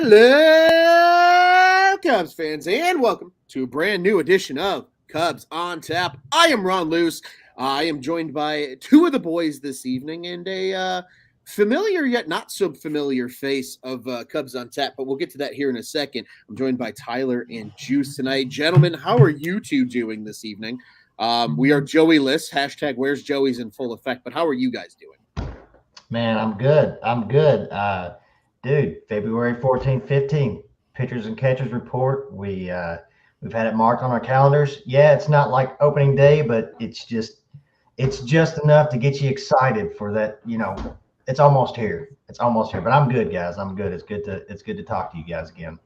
Hello, Cubs fans, and welcome to a brand new edition of Cubs on Tap. I am Ron Luce. I am joined by two of the boys this evening and a familiar yet not so familiar face of Cubs on Tap, but we'll get to that here in a second. I'm joined by Tyler and Juice tonight. Gentlemen, how are you two doing this evening? We are Joey-less. Hashtag Where's Joey's in full effect, but how are you guys doing? Man, I'm good. Dude, February 14th, 15th, pitchers and catchers report. We've had it marked on our calendars. Yeah, it's not like opening day, but it's just enough to get you excited for that. It's almost here. But I'm good, guys. I'm good. It's good to talk to you guys again.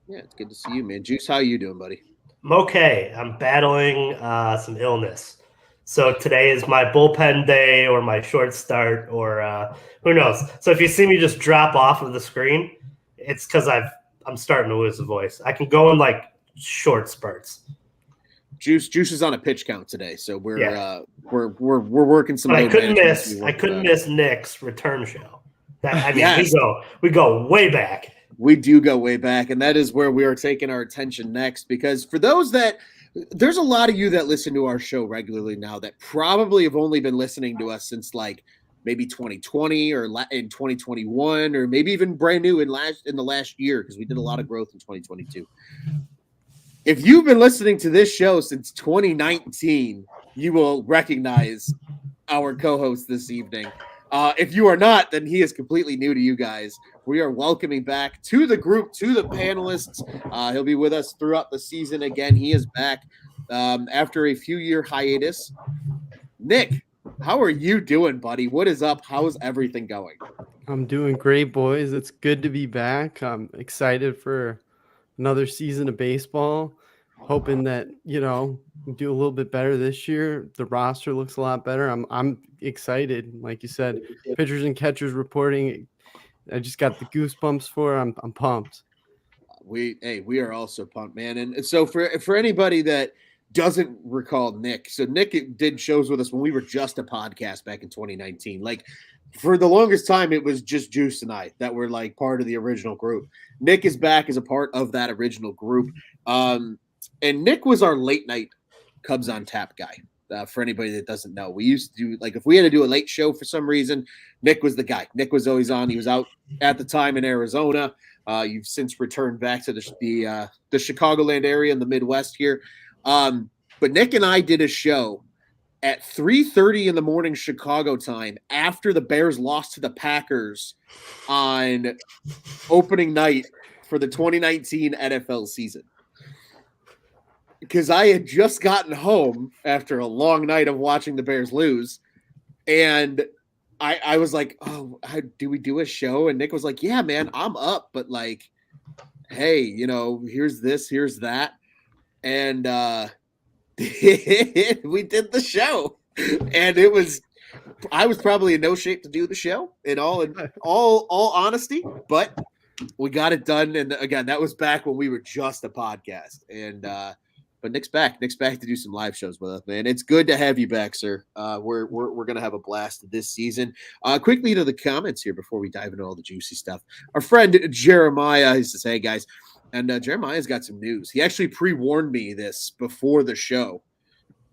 Yeah, it's good to see you, man. Juice, how you doing, buddy? I'm okay. I'm battling some illness. So today is my bullpen day or my short start or who knows. So if you see me just drop off of the screen, it's because I'm starting to lose the voice. I can go in like short spurts. Juice is on a pitch count today, so we're working some. But I couldn't miss Nick's return show. Yes. we go way back. We do go way back, and that is where we are taking our attention next. Because for those that there's a lot of you that listen to our show regularly now that probably have only been listening to us since like maybe 2020 or in 2021 or maybe even brand new in the last year because we did a lot of growth in 2022. If you've been listening to this show since 2019, you will recognize our co-host this evening. If you are not, then he is completely new to you guys. We are welcoming back to the group, to the panelists. He'll be with us throughout the season again. He is back after a few-year hiatus. Nick, how are you doing, buddy? What is up? How's everything going? I'm doing great, boys. It's good to be back. I'm excited for another season of baseball. Hoping that, we do a little bit better this year. The roster looks a lot better. I'm excited. Like you said, pitchers and catchers reporting. I just got the goosebumps for it. I'm pumped. We are also pumped, man. And so for anybody that doesn't recall Nick, so Nick did shows with us when we were just a podcast back in 2019. Like for the longest time, it was just Juice and I that were like part of the original group. Nick is back as a part of that original group. And Nick was our late night Cubs on Tap guy. For anybody that doesn't know, we used to do like if we had to do a late show for some reason, Nick was the guy. Nick was always on. He was out at the time in Arizona. You've since returned back to the Chicagoland area in the Midwest here. But Nick and I did a show at 3:30 in the morning Chicago time after the Bears lost to the Packers on opening night for the 2019 NFL season. Because I had just gotten home after a long night of watching the Bears lose. And I was like, oh, do we do a show? And Nick was like, yeah, man, I'm up. But like, hey, here's this, here's that. And we did the show. And I was probably in no shape to do the show in all honesty. But we got it done. And again, that was back when we were just a podcast. And but Nick's back. Nick's back to do some live shows with us, man. It's good to have you back, sir. We're gonna have a blast this season. Quickly to the comments here before we dive into all the juicy stuff. Our friend Jeremiah, he says, "Hey guys," and Jeremiah's got some news. He actually pre-warned me this before the show,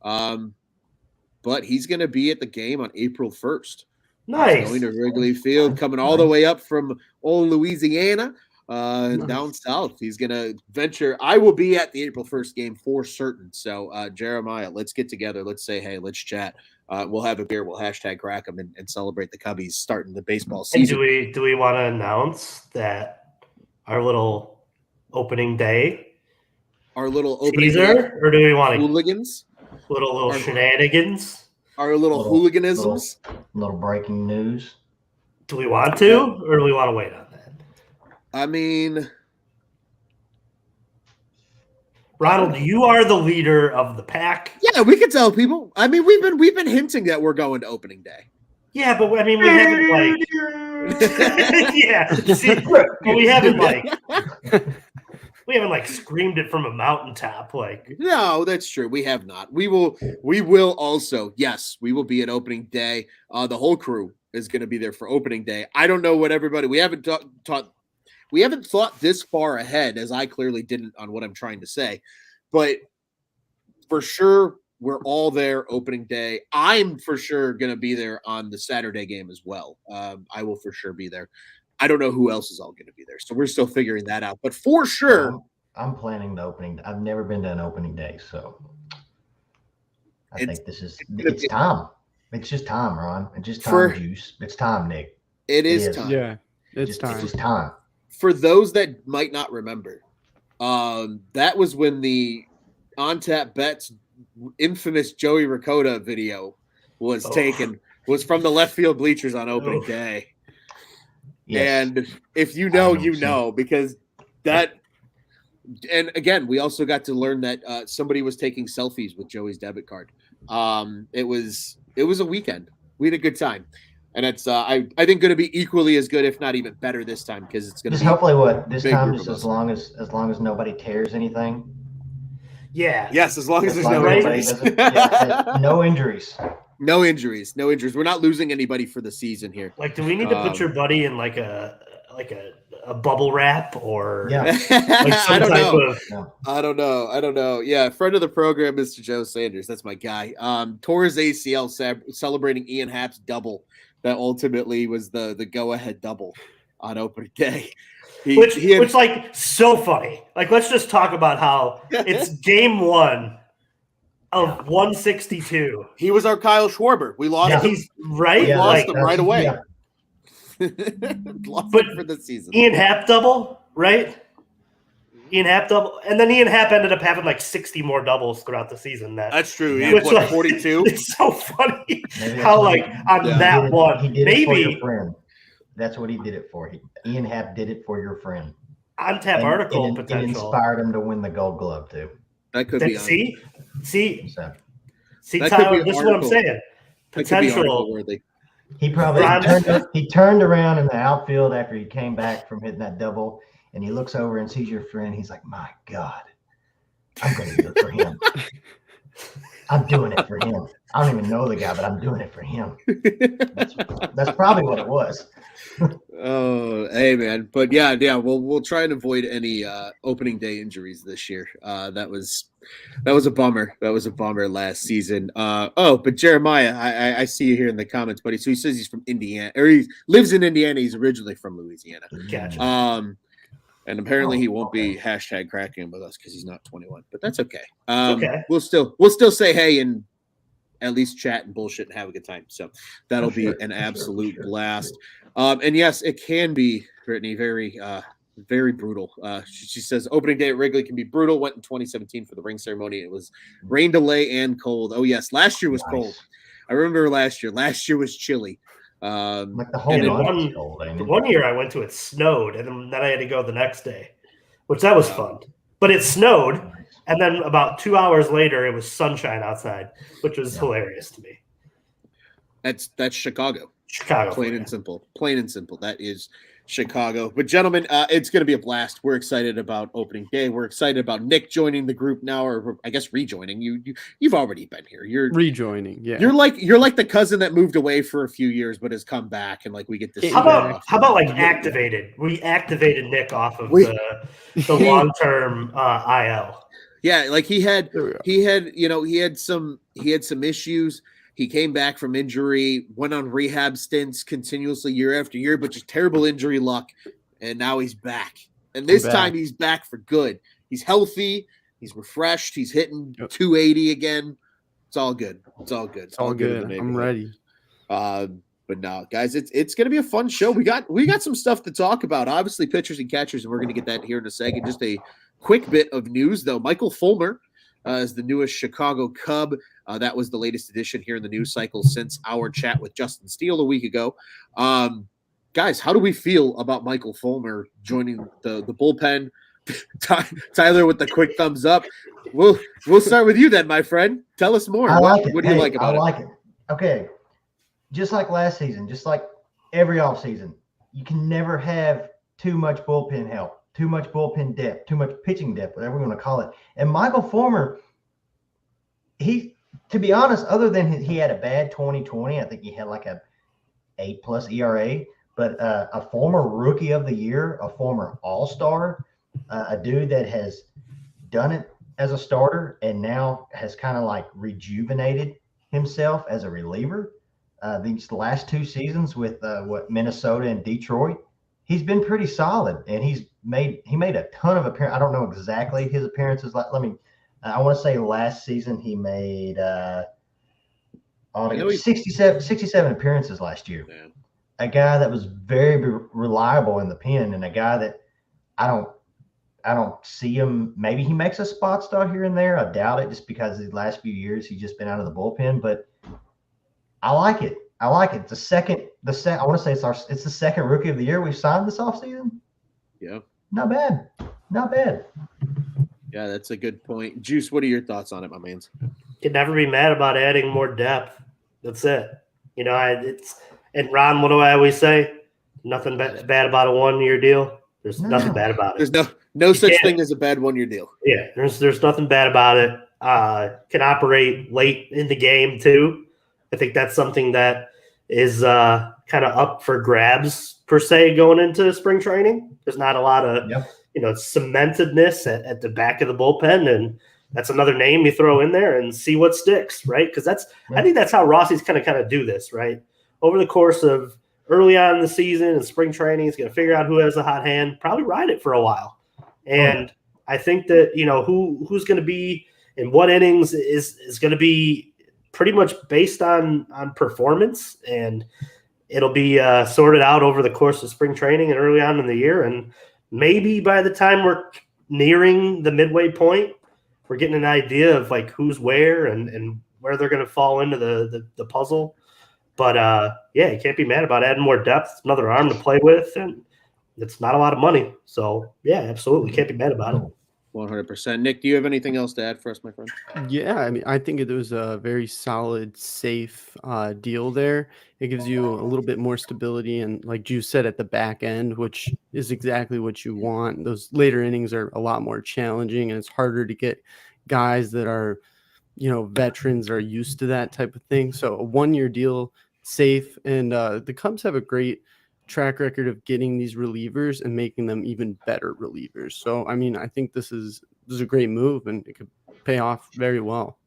but he's gonna be at the game on April 1st. Nice. He's going to Wrigley Field, coming all the way up from old Louisiana. Down south. He's gonna venture. I will be at the April 1st game for certain. So Jeremiah, let's get together. Let's say hey, let's chat. We'll have a beer. We'll hashtag crack them and celebrate the Cubbies starting the baseball season. And do we want to announce that our little opening day, our little opening teaser, day, or do we want hooligans, little shenanigans, our little hooliganisms, little breaking news? Do we want to, or do we want to wait on that? I mean, Ronald, you are the leader of the pack. Yeah, we can tell people. I mean, we've been hinting that we're going to opening day. Yeah, but I mean, we haven't like. Yeah, see, but we haven't like screamed it from a mountaintop. Like, no, that's true. We have not. We will also. Yes, we will be at opening day. The whole crew is going to be there for opening day. I don't know what everybody. We haven't we haven't thought this far ahead, as I clearly didn't on what I'm trying to say, but for sure we're all there opening day. I'm for sure going to be there on the Saturday game as well. I will for sure be there. I don't know who else is all going to be there, so we're still figuring that out. But for sure, I'm planning the opening. I've never been to an opening day, so I think it's time. It's just time, Ron. It's just time, Juice. It's time, Nick. It is time. Yeah, it's time. It's just time. For those that might not remember, that was when the On Tap Bets infamous Joey Ricotta video was taken, was from the left field bleachers on opening day. Yes. And if you know, you know, because that, and again, we also got to learn that somebody was taking selfies with Joey's debit card. It was a weekend. We had a good time. And it's I think going to be equally as good, if not even better this time, because it's going to be hopefully this time just as long as nobody tears anything. Yeah. Yes, as long as there's no injuries. No injuries. No injuries. No injuries. We're not losing anybody for the season here. Like, do we need to put your buddy in like a bubble wrap or like some type of I don't know. Yeah, friend of the program, Mr. Joe Sanders. That's my guy. Tore his ACL celebrating Ian Happ's double. That ultimately was the go-ahead double on opening day. Which like so funny. Like, let's just talk about how it's game one of 162. He was our Kyle Schwarber. We lost him. He's right. We lost him right away. Yeah. Lost him for the season. Ian Happ double, right? Ian Happ double, and then Ian Happ ended up having like 60 more doubles throughout the season. That's true. He had, like, 42. It's so funny how like on that one, he did it for your friend. That's what he did it for. Ian Happ did it for your friend. On tap article potential. It inspired him to win the Gold Glove too. That could be. See, Tyler. This is what I'm saying. Potential. He probably he turned around in the outfield after he came back from hitting that double, and he looks over and sees your friend. He's like, "My God, I'm going to do it for him. I'm doing it for him. I don't even know the guy, but I'm doing it for him." That's probably what it was. Oh, hey man, but yeah. We'll try and avoid any opening day injuries this year. That was a bummer. That was a bummer last season. But Jeremiah, I see you here in the comments, buddy. So he says he's from Indiana, or he lives in Indiana. He's originally from Louisiana. Gotcha. And apparently he won't be hashtag cracking with us because he's not 21. But that's okay. Okay. We'll still say hey and at least chat and bullshit and have a good time. So that'll be an absolute blast. And yes, it can be, Brittany, very very brutal. She says opening day at Wrigley can be brutal. Went in 2017 for the ring ceremony. It was rain delay and cold. Oh yes, last year was cold. I remember last year. Last year was chilly. Like the whole one year I went to, it snowed, and then I had to go the next day, which that was fun. But it snowed, and then about 2 hours later, it was sunshine outside, which was hilarious to me. That's Chicago. Chicago, plain and simple. Plain and simple. That is Chicago. But gentlemen, it's going to be a blast. We're excited about opening day. We're excited about Nick joining the group now, or I guess rejoining. You've already been here. You're rejoining. Yeah. You're like the cousin that moved away for a few years but has come back, and like we get to see. How about like activated? We activated Nick off of the long-term IL. Yeah, like he had some issues. He came back from injury, went on rehab stints continuously year after year, but just terrible injury luck. And now he's back. And this time he's back for good. He's healthy. He's refreshed. He's hitting 280 again. It's all good. It's all good. It's all good. I'm ready. But no, guys, it's going to be a fun show. We got some stuff to talk about. Obviously, pitchers and catchers, and we're going to get that here in a second. Just a quick bit of news, though. Michael Fulmer is the newest Chicago Cub. That was the latest edition here in the news cycle since our chat with Justin Steele a week ago. Guys, how do we feel about Michael Fulmer joining the bullpen? Tyler with the quick thumbs up. We'll start with you then, my friend. Tell us more. What do you like about it? I like it. Okay. Just like last season, just like every offseason, you can never have too much bullpen help, too much bullpen depth, too much pitching depth, whatever you want to call it. And Michael Fulmer, to be honest, other than he had a bad 2020, I think he had like a 8+ ERA. but a former rookie of the year, a former all-star, a dude that has done it as a starter and now has kind of like rejuvenated himself as a reliever. These last 2 seasons with Minnesota and Detroit, he's been pretty solid, and he made a ton of appearances. I don't know exactly his appearances. I want to say last season he made 67 appearances last year. Yeah. A guy that was very reliable in the pen, and a guy that I don't see him. Maybe he makes a spot start here and there. I doubt it, just because the last few years he's just been out of the bullpen. But I like it. I want to say it's the second rookie of the year we've signed this offseason. Yeah. Not bad. Yeah, that's a good point. Juice, what are your thoughts on it, my man? Can never be mad about adding more depth. That's it. And Ron, what do I always say? Nothing bad about a 1-year deal. There's nothing bad about it. There's no such thing as a bad 1-year deal. Yeah, there's nothing bad about it. Can operate late in the game too. I think that's something that is kind of up for grabs per se going into spring training. There's not a lot of cementedness at the back of the bullpen, and that's another name you throw in there and see what sticks, right? Because I think that's how Rossi's kind of do this, right? Over the course of early on in the season and spring training, he's going to figure out who has a hot hand, probably ride it for a while. And I think that, who's going to be in what innings is going to be pretty much based on performance, and it'll be sorted out over the course of spring training and early on in the year. And maybe by the time we're nearing the midway point, we're getting an idea of like who's where and where they're going to fall into the puzzle. But you can't be mad about adding more depth, another arm to play with, and it's not a lot of money. So yeah, absolutely can't be mad about it. 100%. Nick, do you have anything else to add for us, my friend? Yeah, I mean, I think it was a very solid, safe deal there. It gives you a little bit more stability, and like you said, at the back end, which is exactly what you want. Those later innings are a lot more challenging, and it's harder to get guys that are, veterans, are used to that type of thing. So a 1-year deal, safe, and the Cubs have a great track record of getting these relievers and making them even better relievers. So, I mean, I think this is a great move, and it could pay off very well.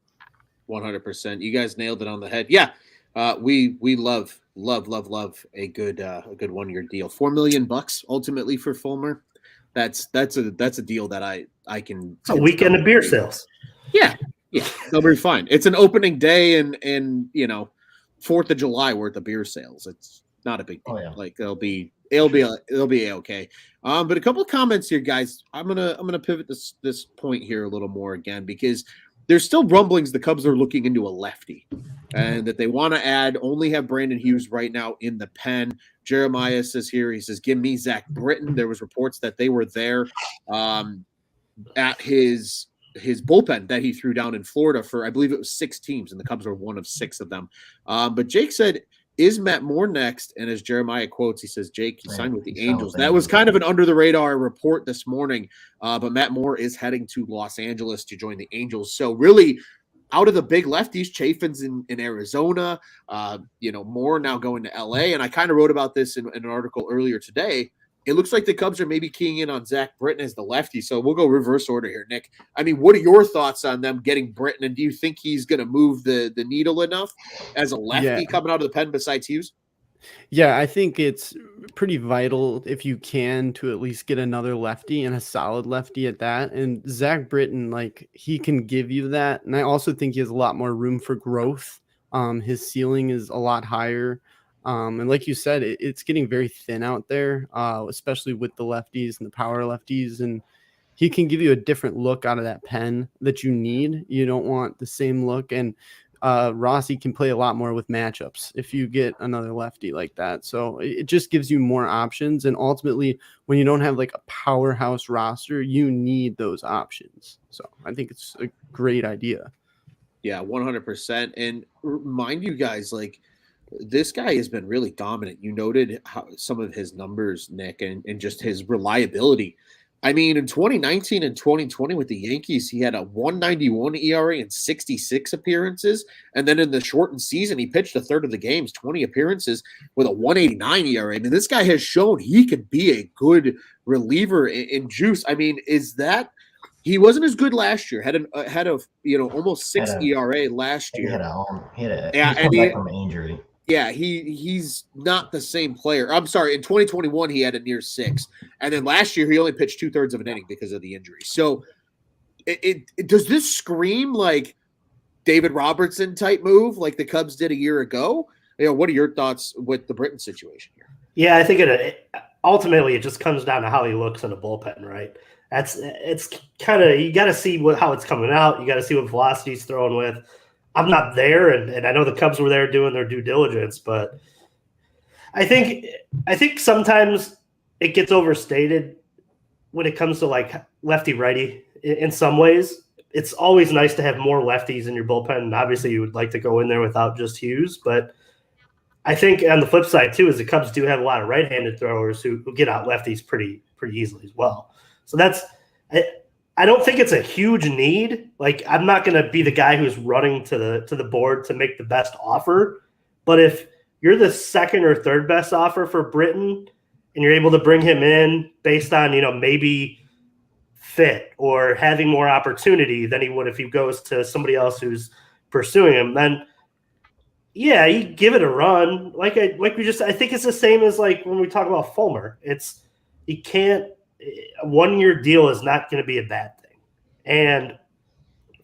100%. You guys nailed it on the head. Yeah. We love a good 1-year deal. $4 million ultimately for Fulmer. That's a deal that I can. It's a weekend of beer sales. Yeah. They'll be fine. It's an opening day and 4th of July worth of beer sales. It's not a big deal. Like it'll be okay. But a couple of comments here, guys. I'm gonna pivot this point here a little more again, because there's still rumblings the Cubs are looking into a lefty, and that they want to only have Brandon Hughes right now in the pen. Jeremiah says here, he says, give me Zach Britton. There was reports that they were there at his bullpen that he threw down in Florida for, I believe it was 6 teams, and the Cubs were one of 6 of them. But Jake said, is Matt Moore next? And as Jeremiah quotes, he says, Jake, he signed with the Angels. That was kind of an under-the-radar report this morning, but Matt Moore is heading to Los Angeles to join the Angels. So really, out of the big lefties, Chafin's in Arizona, Moore now going to L.A., and I kind of wrote about this in an article earlier today. It looks like the Cubs are maybe keying in on Zach Britton as the lefty. So we'll go reverse order here, Nick. I mean, what are your thoughts on them getting Britton? And do you think he's going to move the needle enough as a lefty coming out of the pen besides Hughes? Yeah, I think it's pretty vital if you can to at least get another lefty, and a solid lefty at that. And Zach Britton, he can give you that. And I also think he has a lot more room for growth. His ceiling is a lot higher. And like you said, it's getting very thin out there, especially with the lefties and the power lefties. And he can give you a different look out of that pen that you need. You don't want the same look. And Rossi can play a lot more with matchups if you get another lefty like that. So it just gives you more options. And ultimately, when you don't have a powerhouse roster, you need those options. So I think it's a great idea. Yeah, 100%. And remind you guys, this guy has been really dominant. You noted some of his numbers, Nick, and just his reliability. I mean, in 2019 and 2020 with the Yankees, he had a 191 ERA and 66 appearances. And then in the shortened season, he pitched a third of the games, 20 appearances with a 189 ERA. I mean, this guy has shown he can be a good reliever in juice. I mean, is that he wasn't as good last year? Had a almost 6 ERA last year. He's come back from an injury. Yeah, he's not the same player. I'm sorry. In 2021, he had a near 6, and then last year he only pitched 2/3 of an inning because of the injury. So, it does this scream like David Robertson type move, like the Cubs did a year ago? What are your thoughts with the Britton situation here? Yeah, I think ultimately it just comes down to how he looks in the bullpen, right? It's kind of, you got to see how it's coming out. You got to see what velocity he's throwing with. I'm not there, and I know the Cubs were there doing their due diligence, but I think sometimes it gets overstated when it comes to like lefty-righty in some ways. It's always nice to have more lefties in your bullpen, and obviously you would like to go in there without just Hughes, but I think on the flip side too is the Cubs do have a lot of right-handed throwers who get out lefties pretty easily as well. So I don't think it's a huge need. Like, I'm not going to be the guy who's running to the board to make the best offer. But if you're the second or third best offer for Britton and you're able to bring him in based on, maybe fit or having more opportunity than he would if he goes to somebody else who's pursuing him, then yeah, you give it a run. I think it's the same as like when we talk about Fulmer. You can't. A 1-year deal is not going to be a bad thing. And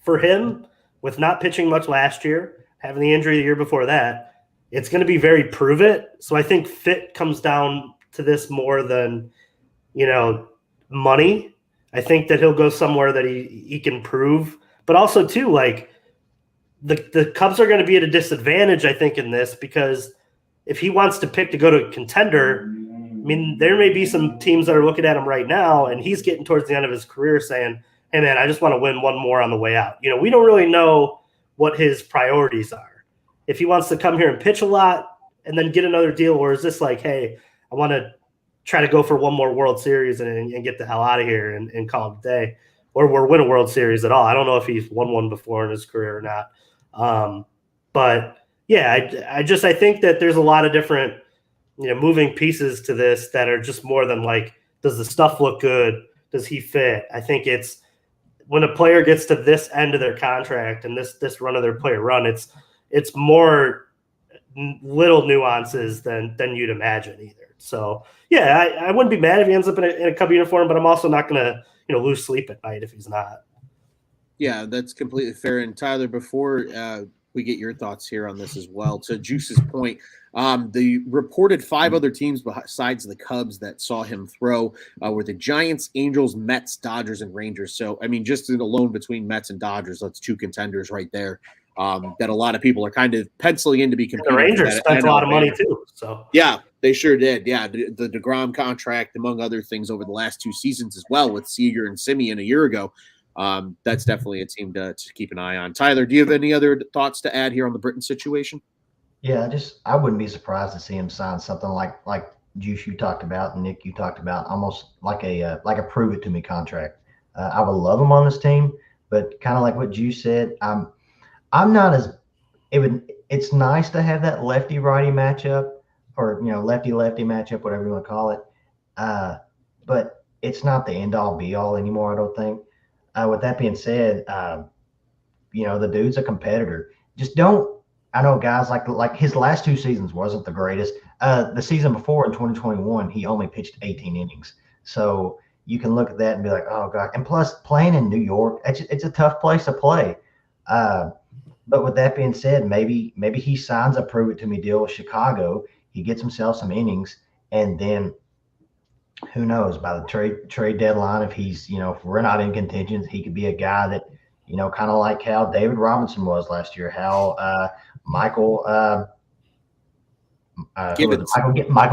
for him, with not pitching much last year, having the injury the year before that, it's going to be very prove it. So I think fit comes down to this more than, money. I think that he'll go somewhere that he can prove. But also, too, like the Cubs are going to be at a disadvantage, I think, in this, because if he wants to pick to go to a contender, I mean, there may be some teams that are looking at him right now, and he's getting towards the end of his career saying, hey, man, I just want to win one more on the way out. We don't really know what his priorities are. If he wants to come here and pitch a lot and then get another deal, or is this like, hey, I want to try to go for one more World Series and get the hell out of here and call it a day, or win a World Series at all. I don't know if he's won one before in his career or not. But, yeah, I think that there's a lot of different – moving pieces to this that are just more than like, does the stuff look good? Does he fit? I think it's when a player gets to this end of their contract and this run of their player run, it's more little nuances than you'd imagine either. So yeah, I wouldn't be mad if he ends up in a Cub uniform, but I'm also not going to lose sleep at night if he's not. Yeah, that's completely fair. And Tyler, before we get your thoughts here on this as well, to Juice's point, the reported 5 other teams besides the Cubs that saw him throw were the Giants, Angels, Mets, Dodgers, and Rangers. So, I mean, just alone between Mets and Dodgers, that's 2 contenders right there that a lot of people are kind of penciling in to be competing. The Rangers spent a lot of money too. So yeah, they sure did. Yeah, the DeGrom contract, among other things, over the last 2 seasons as well, with Seager and Simeon a year ago. That's definitely a team to keep an eye on. Tyler, do you have any other thoughts to add here on the Britton situation? Yeah, I wouldn't be surprised to see him sign something like Juice you talked about and Nick you talked about, almost like a prove it to me contract. I would love him on this team, but kind of like what Juice said, I'm not as it's nice to have that lefty righty matchup, or lefty lefty matchup, whatever you want to call it. But it's not the end all be all anymore, I don't think. With that being said, the dude's a competitor. I know guys like his last 2 seasons wasn't the greatest. The season before in 2021, he only pitched 18 innings. So you can look at that and be like, oh God. And plus playing in New York, it's a tough place to play. But with that being said, maybe he signs a prove it to me deal with Chicago. He gets himself some innings, and then who knows, by the trade deadline, if if we're not in contention, he could be a guy that, kind of like how David Robinson was last year, how Michael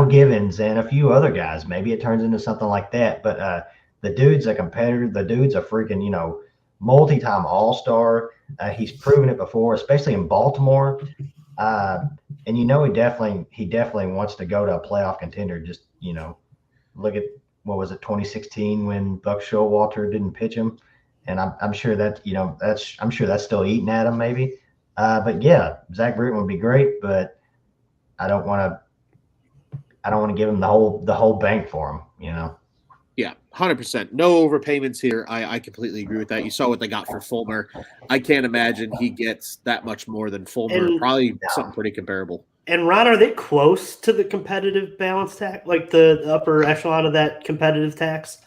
Givens and a few other guys. Maybe it turns into something like that. But the dude's a competitor. The dude's a freaking, multi-time all-star. He's proven it before, especially in Baltimore. And he definitely wants to go to a playoff contender. Just, look at what was it, 2016 when Buck Showalter didn't pitch him, and I'm sure that I'm sure that's still eating at him maybe. But yeah, Zach Britton would be great, but I don't want to give him the whole bank for him. Yeah, 100%. No overpayments here. I completely agree with that. You saw what they got for Fulmer. I can't imagine he gets that much more than Fulmer. And- Probably something pretty comparable. And Ron, are they close to the competitive balance tax, like the upper echelon of that competitive tax?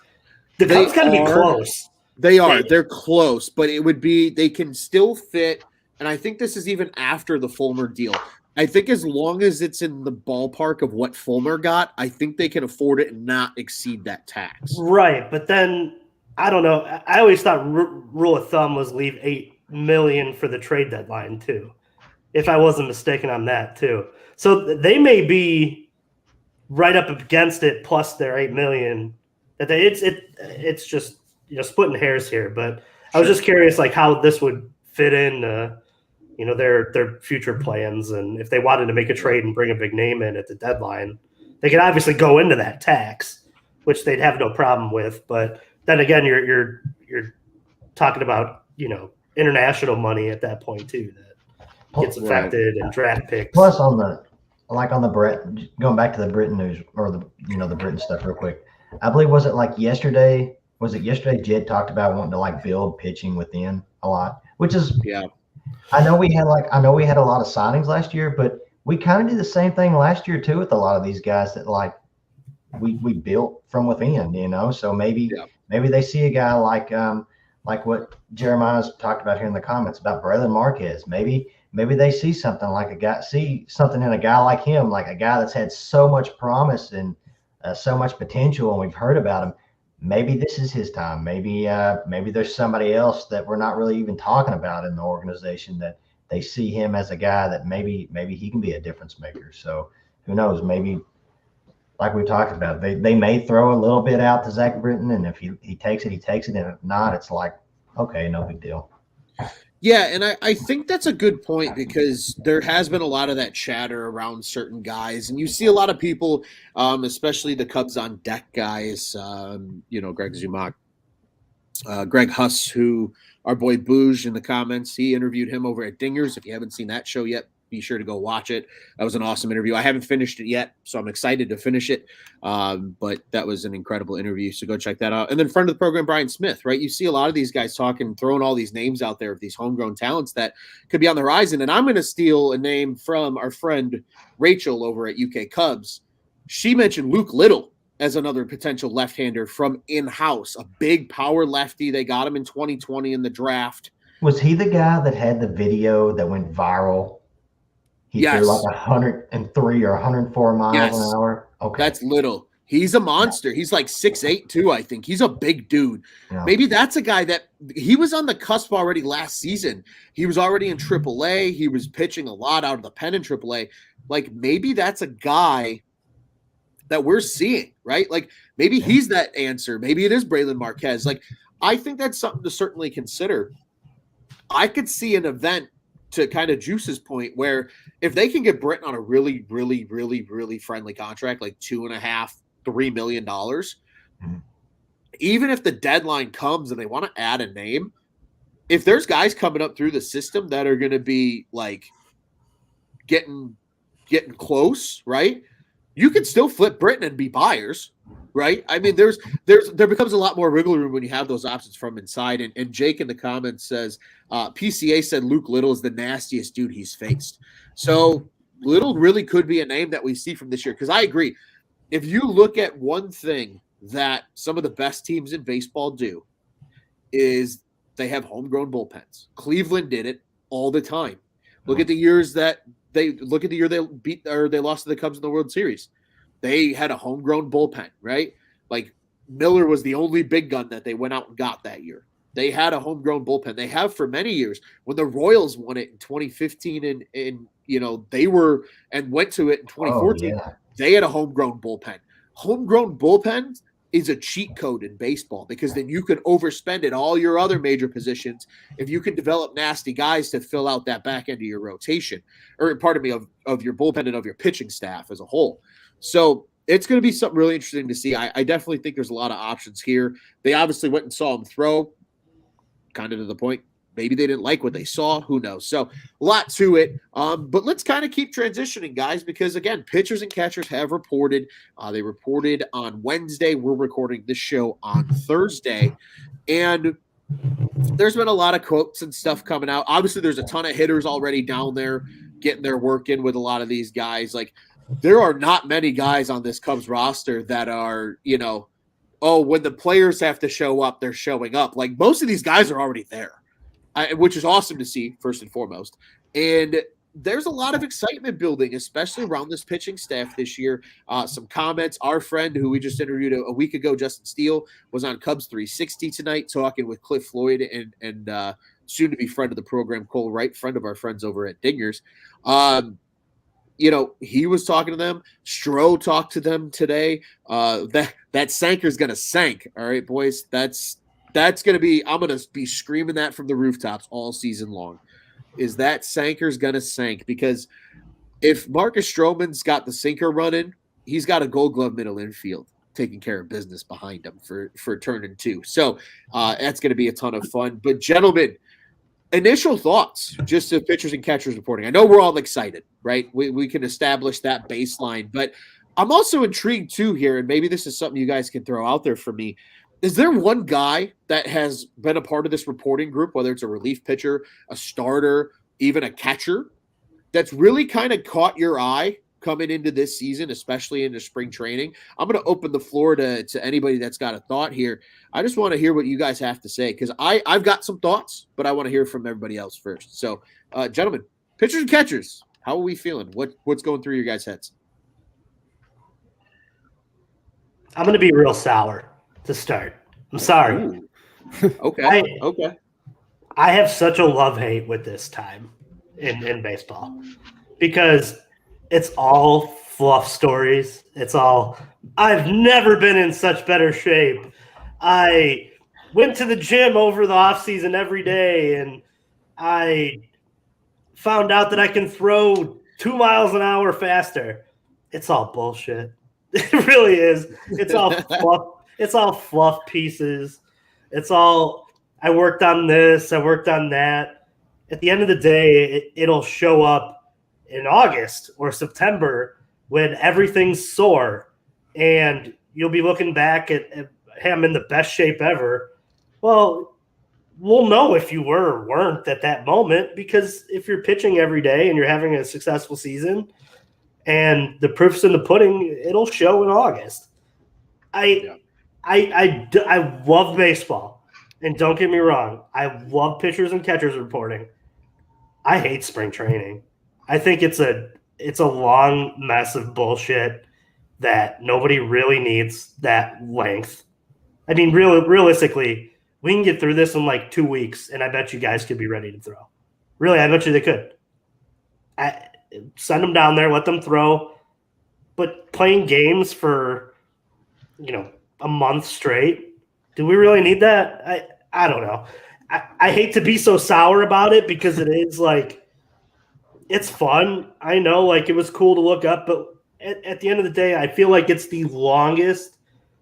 The Cubs got to be close. They are. They're close, but it would be they can still fit. And I think this is even after the Fulmer deal. I think as long as it's in the ballpark of what Fulmer got, I think they can afford it and not exceed that tax. Right, but then I don't know. I always thought rule of thumb was leave $8 million for the trade deadline too, if I wasn't mistaken on that too. So they may be right up against it plus their $8 million. That it's just splitting hairs here. But I was just curious like how this would fit in. Their future plans, and if they wanted to make a trade and bring a big name in at the deadline, they could obviously go into that tax, which they'd have no problem with. But then again, you're talking about international money at that point too that gets affected and draft picks. Plus on the Brett, going back to the Britain news or the Britain stuff real quick. I believe was it yesterday? Jed talked about wanting to build pitching within a lot, which is I know we had a lot of signings last year, but we kind of did the same thing last year too with a lot of these guys that we built from within, So maybe they see a guy like what Jeremiah's talked about here in the comments about Braylon Marquez. Maybe they see something in a guy like him, like a guy that's had so much promise and so much potential, and we've heard about him. Maybe this is his time. Maybe there's somebody else that we're not really even talking about in the organization that they see him as a guy that maybe he can be a difference maker. So who knows? Maybe like we talked about, they may throw a little bit out to Zach Britton, and if he takes it, he takes it. And if not, it's like, okay, no big deal. Yeah, and I think that's a good point because there has been a lot of that chatter around certain guys, and you see a lot of people, especially the Cubs on deck guys, Greg Zumock, Greg Huss, who our boy Booge in the comments, he interviewed him over at Dingers. If you haven't seen that show yet, be sure to go watch it. That was an awesome interview. I haven't finished it yet, so I'm excited to finish it. But that was an incredible interview, so go check that out. And then friend of the program, Brian Smith, right? You see a lot of these guys talking, throwing all these names out there of these homegrown talents that could be on the horizon. And I'm going to steal a name from our friend Rachel over at UK Cubs. She mentioned Luke Little as another potential left-hander from in-house, a big power lefty. They got him in 2020 in the draft. Was he the guy that had the video that went viral? He threw 103 or 104 miles an hour. Okay. That's Little. He's a monster. He's like 6'8", too, I think. He's a big dude. Yeah. Maybe that's a guy that he was on the cusp already last season. He was already in AAA. He was pitching a lot out of the pen in AAA. Like, maybe that's a guy that we're seeing, right? Like, maybe he's that answer. Maybe it is Braylon Marquez. Like, I think that's something to certainly consider. I could see an event to kind of Juice's point where if they can get Britton on a really, really, really, really friendly contract, like $2.5-3 million, even if the deadline comes and they want to add a name, if there's guys coming up through the system that are going to be like getting close, right? You can still flip Britton and be buyers, right? I mean, there becomes a lot more wiggle room when you have those options from inside. And Jake in the comments says, PCA said Luke Little is the nastiest dude he's faced. So Little really could be a name that we see from this year. Because I agree. If you look at one thing that some of the best teams in baseball do is they have homegrown bullpens. Cleveland did it all the time. Look at the years that they beat or they lost to the Cubs in the World Series. They had a homegrown bullpen, right? Like Miller was the only big gun that they went out and got that year. They had a homegrown bullpen. They have for many years. When the Royals won it in 2015 and they were and went to it in 2014, they had a homegrown bullpen. Homegrown bullpens is a cheat code in baseball because then you can overspend at all your other major positions if you can develop nasty guys to fill out that back end of your rotation, or pardon me, of your bullpen and of your pitching staff as a whole. So it's going to be something really interesting to see. I definitely think there's a lot of options here. They obviously went and saw him throw, kind of to the point. Maybe they didn't like what they saw. Who knows? So a lot to it. But let's kind of keep transitioning, guys, because, again, pitchers and catchers have reported. They reported on Wednesday. We're recording this show on Thursday. And there's been a lot of quotes and stuff coming out. Obviously, there's a ton of hitters already down there getting their work in with a lot of these guys. Like, there are not many guys on this Cubs roster that are, when the players have to show up, they're showing up. Like, most of these guys are already there, which is awesome to see, first and foremost. And there's a lot of excitement building, especially around this pitching staff this year. Some comments. Our friend who we just interviewed a week ago, Justin Steele, was on Cubs 360 tonight talking with Cliff Floyd and soon-to-be friend of the program, Cole Wright, friend of our friends over at Dingers. He was talking to them. Stroh talked to them today. That Sanker's going to sank. All right, boys. That's going to be – I'm going to be screaming that from the rooftops all season long. Is that Sanker's going to sank? Because if Marcus Stroman's got the sinker running, he's got a Gold Glove middle infield taking care of business behind him for turning two. So that's going to be a ton of fun. But, gentlemen, initial thoughts just to pitchers and catchers reporting. I know we're all excited, right? We can establish that baseline. But I'm also intrigued, too, here, and maybe this is something you guys can throw out there for me. Is there one guy that has been a part of this reporting group, whether it's a relief pitcher, a starter, even a catcher, that's really kind of caught your eye coming into this season, especially into spring training? I'm going to open the floor to anybody that's got a thought here. I just want to hear what you guys have to say because I've got some thoughts, but I want to hear from everybody else first. So, gentlemen, pitchers and catchers, how are we feeling? What's going through your guys' heads? I'm going to be real sour to start. I'm sorry. Ooh. Okay. Okay. I have such a love-hate with this time in baseball because it's all fluff stories. It's all, I've never been in such better shape. I went to the gym over the offseason every day, and I found out that I can throw 2 miles an hour faster. It's all bullshit. It really is. It's all fluff. It's all fluff pieces. It's all, I worked on this, I worked on that. At the end of the day, it'll show up in August or September when everything's sore, and you'll be looking back at him in the best shape ever. Well, we'll know if you were or weren't at that moment, because if you're pitching every day and you're having a successful season and the proof's in the pudding, it'll show in August. I love baseball, and don't get me wrong, I love pitchers and catchers reporting. I hate spring training. I think it's a long mess of bullshit that nobody really needs that length. I mean, realistically, we can get through this in like 2 weeks, and I bet you guys could be ready to throw. Really, I bet you they could. Send them down there, let them throw. But playing games for, a month straight, do we really need that? I don't know. I hate to be so sour about it because it is like, it's fun. I know, like, it was cool to look up, but at the end of the day, I feel like it's the longest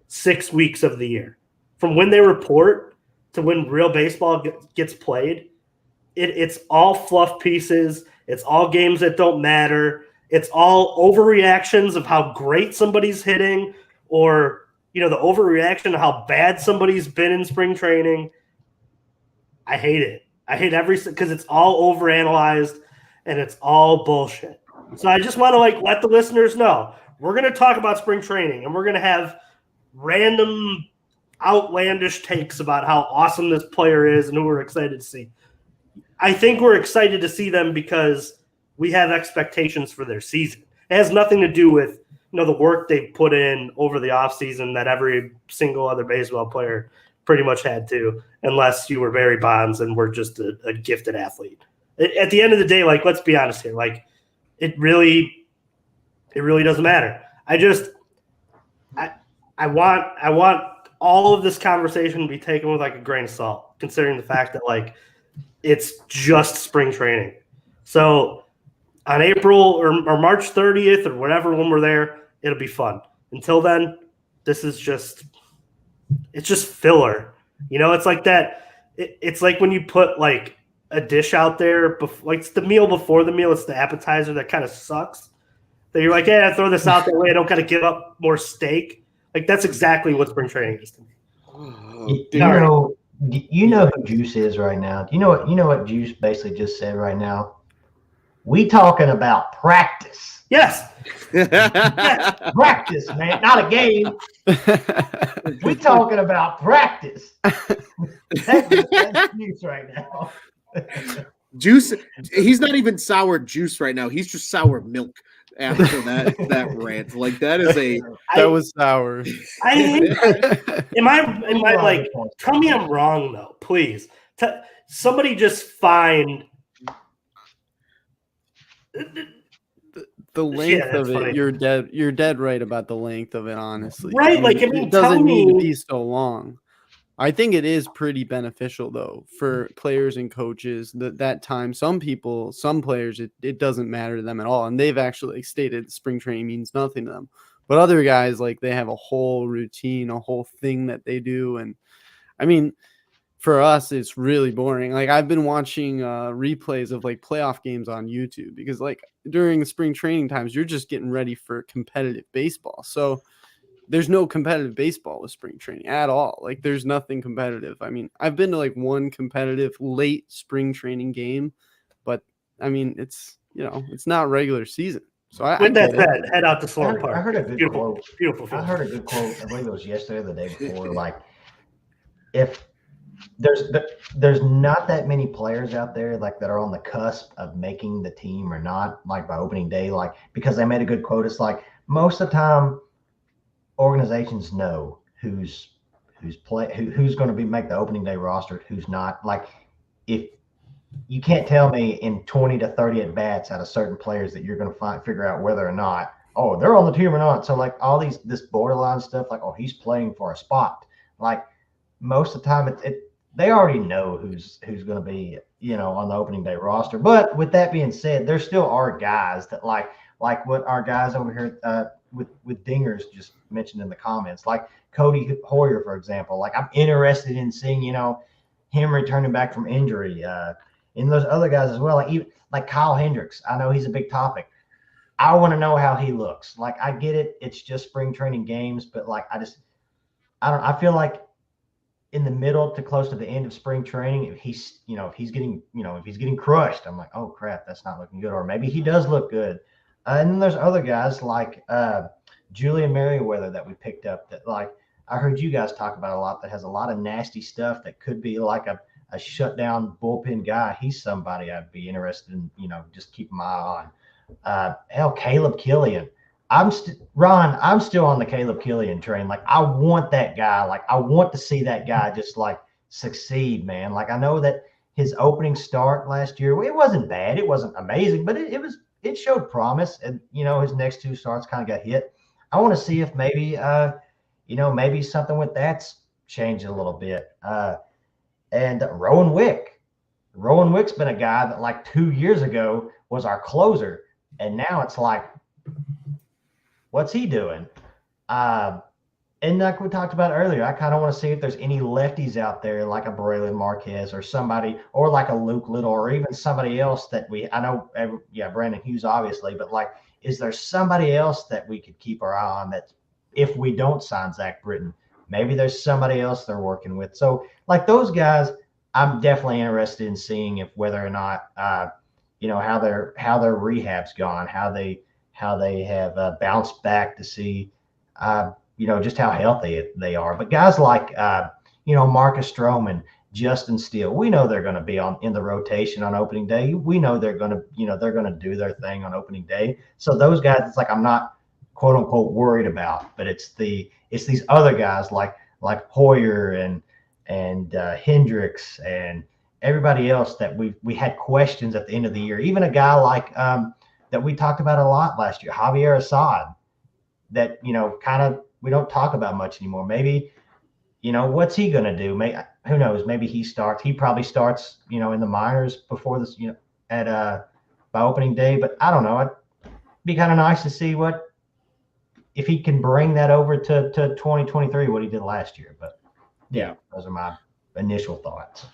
6 weeks of the year. From when they report to when real baseball gets played, it's all fluff pieces. It's all games that don't matter. It's all overreactions of how great somebody's hitting, or the overreaction of how bad somebody's been in spring training. I hate it. I hate because it's all overanalyzed and it's all bullshit. So I just want to let the listeners know we're going to talk about spring training, and we're going to have random outlandish takes about how awesome this player is and who we're excited to see. I think we're excited to see them because we have expectations for their season. It has nothing to do with the work they put in over the offseason that every single other baseball player pretty much had to, unless you were Barry Bonds and were just a gifted athlete. At the end of the day, let's be honest here. It really doesn't matter. I want all of this conversation to be taken with a grain of salt, considering the fact that it's just spring training. So on April or March 30th or whatever, when we're there, it'll be fun. Until then, this is just filler. It's like that. It's like when you put like a dish out there, like it's the meal before the meal. It's the appetizer that kind of sucks. That you're like, yeah, throw this out that way. I don't got to give up more steak. Like that's exactly what spring training is to me. You know who Juice is right now. You know what Juice basically just said right now. We talking about practice. Yes. Practice, man, not a game. We talking about practice. That's Juice right now. Juice, he's not even sour juice right now. He's just sour milk after that rant. Like that was sour. Am I like? Tell me I'm wrong though, please. Somebody just find the length of it. Funny. You're dead right about the length of it. Honestly, right? It doesn't need to be so long. I think it is pretty beneficial though for players and coaches that time. Some players, it doesn't matter to them at all. And they've actually stated spring training means nothing to them, but other guys, like they have a whole routine, a whole thing that they do. And I mean, for us, it's really boring. Like I've been watching replays of like playoff games on YouTube because like during the spring training times, you're just getting ready for competitive baseball. So there's no competitive baseball with spring training at all. Like there's nothing competitive. I mean, I've been to like one competitive late spring training game, but I mean, it's not regular season. So with that said, head out to Sloan Park. I heard a good quote. Beautiful. I heard a good quote. I believe it was yesterday or the day before. Like if there's not that many players out there like that are on the cusp of making the team or not, like by opening day, like because they made a good quote. It's like most of the time organizations know who's going to make the opening day roster, who's not. Like if you can't tell me in 20 to 30 at bats out of certain players that you're going to figure out whether or not, oh, they're on the team or not. So like all this borderline stuff, like, oh, he's playing for a spot. Like most of the time they already know who's going to be, on the opening day roster. But with that being said, there still are guys that like what our guys over here with Dingers just mentioned in the comments, like Cody Hoyer, for example. Like I'm interested in seeing, him returning back from injury, and those other guys as well. Like even like Kyle Hendricks. I know he's a big topic. I want to know how he looks. Like I get it, it's just spring training games, but like I feel like in the middle to close to the end of spring training, if he's getting crushed, I'm like, oh crap, that's not looking good. Or maybe he does look good. And then there's other guys like Julian Merriweather that we picked up that like I heard you guys talk about a lot, that has a lot of nasty stuff that could be like a shutdown bullpen guy. He's somebody I'd be interested in, just keeping my eye on. Caleb Killian. I'm still on the Caleb Killian train. Like I want that guy. Like I want to see that guy just like succeed, man. Like I know that his opening start last year, it wasn't bad. It wasn't amazing, but it showed promise. And, his next two starts kind of got hit. I want to see if maybe, maybe something with that's changed a little bit. And Rowan Wick. Rowan Wick's been a guy that like 2 years ago was our closer. And now it's like, what's he doing? And like we talked about earlier, I kind of want to see if there's any lefties out there like a Braylon Marquez or somebody, or like a Luke Little, or even somebody else that Brandon Hughes, obviously, but like, is there somebody else that we could keep our eye on that if we don't sign Zach Britton, maybe there's somebody else they're working with. So like those guys, I'm definitely interested in seeing if whether or not, how their rehab's gone, how they have bounced back to see, just how healthy they are. But guys like, Marcus Stroman, Justin Steele, we know they're going to be in the rotation on opening day. We know they're going to do their thing on opening day. So those guys, it's like I'm not quote unquote worried about, but it's these other guys like Hoyer and Hendricks and everybody else that we had questions at the end of the year. Even a guy like that we talked about a lot last year, Javier Assad, that kind of we don't talk about much anymore. Maybe what's he going to do? Who knows? Maybe he probably starts in the minors before this by opening day. But I don't know. It'd be kind of nice to see if he can bring that over to 2023, what he did last year. But yeah, those are my initial thoughts.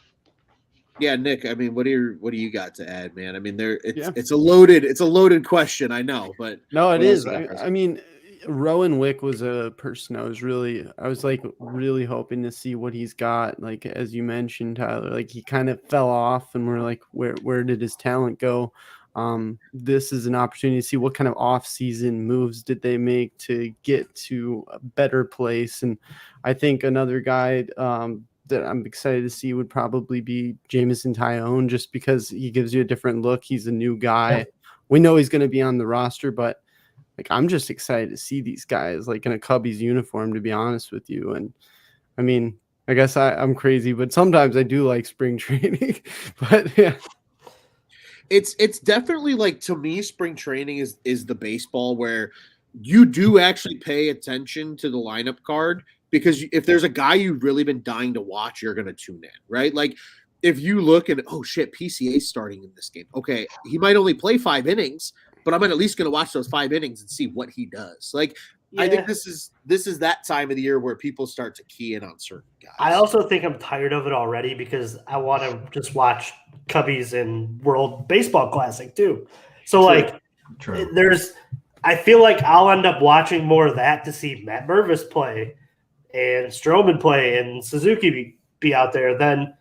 Yeah, Nick. I mean, what do you got to add, man? I mean, it's a loaded question, I know, but no, it is. I mean, Rowan Wick was a person I was like really hoping to see what he's got. Like as you mentioned, Tyler, like he kind of fell off, and we're like, where did his talent go? This is an opportunity to see what kind of off-season moves did they make to get to a better place. And I think another guy that I'm excited to see would probably be Jamison Tyone, just because he gives you a different look. He's a new guy. Yeah. We know he's going to be on the roster, but like, I'm just excited to see these guys like in a Cubbies uniform, to be honest with you. And I mean, I guess I'm crazy, but sometimes I do like spring training. But yeah, it's definitely like, to me, spring training is the baseball where you do actually pay attention to the lineup card, because if there's a guy you've really been dying to watch, you're going to tune in, right? Like if you look and, oh shit, PCA's starting in this game. Okay, he might only play 5 innings, but I'm at least going to watch those 5 innings and see what he does. Like, yeah. I think this is that time of the year where people start to key in on certain guys. I also think I'm tired of it already, because I want to just watch Cubbies and World Baseball Classic too. So I feel like I'll end up watching more of that to see Matt Mervis play and Stroman play and Suzuki be out there than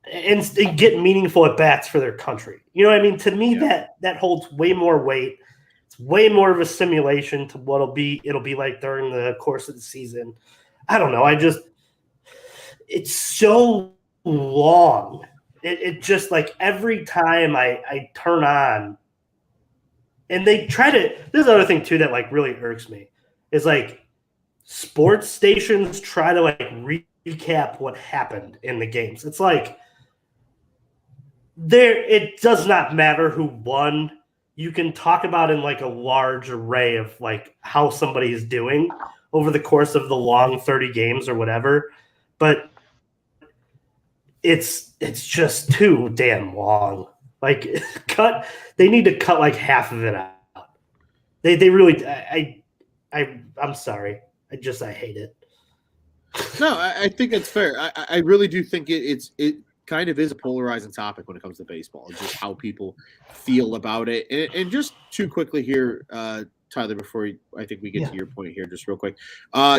and get meaningful at bats for their country. You know what I mean? To me, that holds way more weight. It's way more of a simulation to what it'll be like during the course of the season. I don't know. It's so long. It just, like, every time I turn on, and they try to, there's another thing too that like really irks me, is like sports stations try to like recap what happened in the games. It's like, it does not matter who won. You can talk about in like a large array of like how somebody is doing over the course of the long 30 games or whatever, but it's just too damn long. Like they need to cut like half of it out. They really, I'm sorry. I hate it. No, I think that's fair. I really do think it kind of is a polarizing topic when it comes to baseball, just how people feel about it. And just too quickly here, Tyler, before I think we get to your point here, just real quick,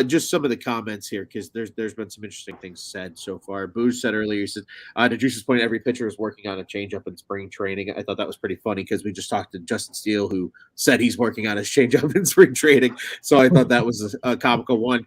just some of the comments here, because there's been some interesting things said so far. Booze said earlier, he said, to Juice's point, every pitcher is working on a changeup in spring training. I thought that was pretty funny, because we just talked to Justin Steele, who said he's working on his changeup in spring training. So I thought that was a comical one.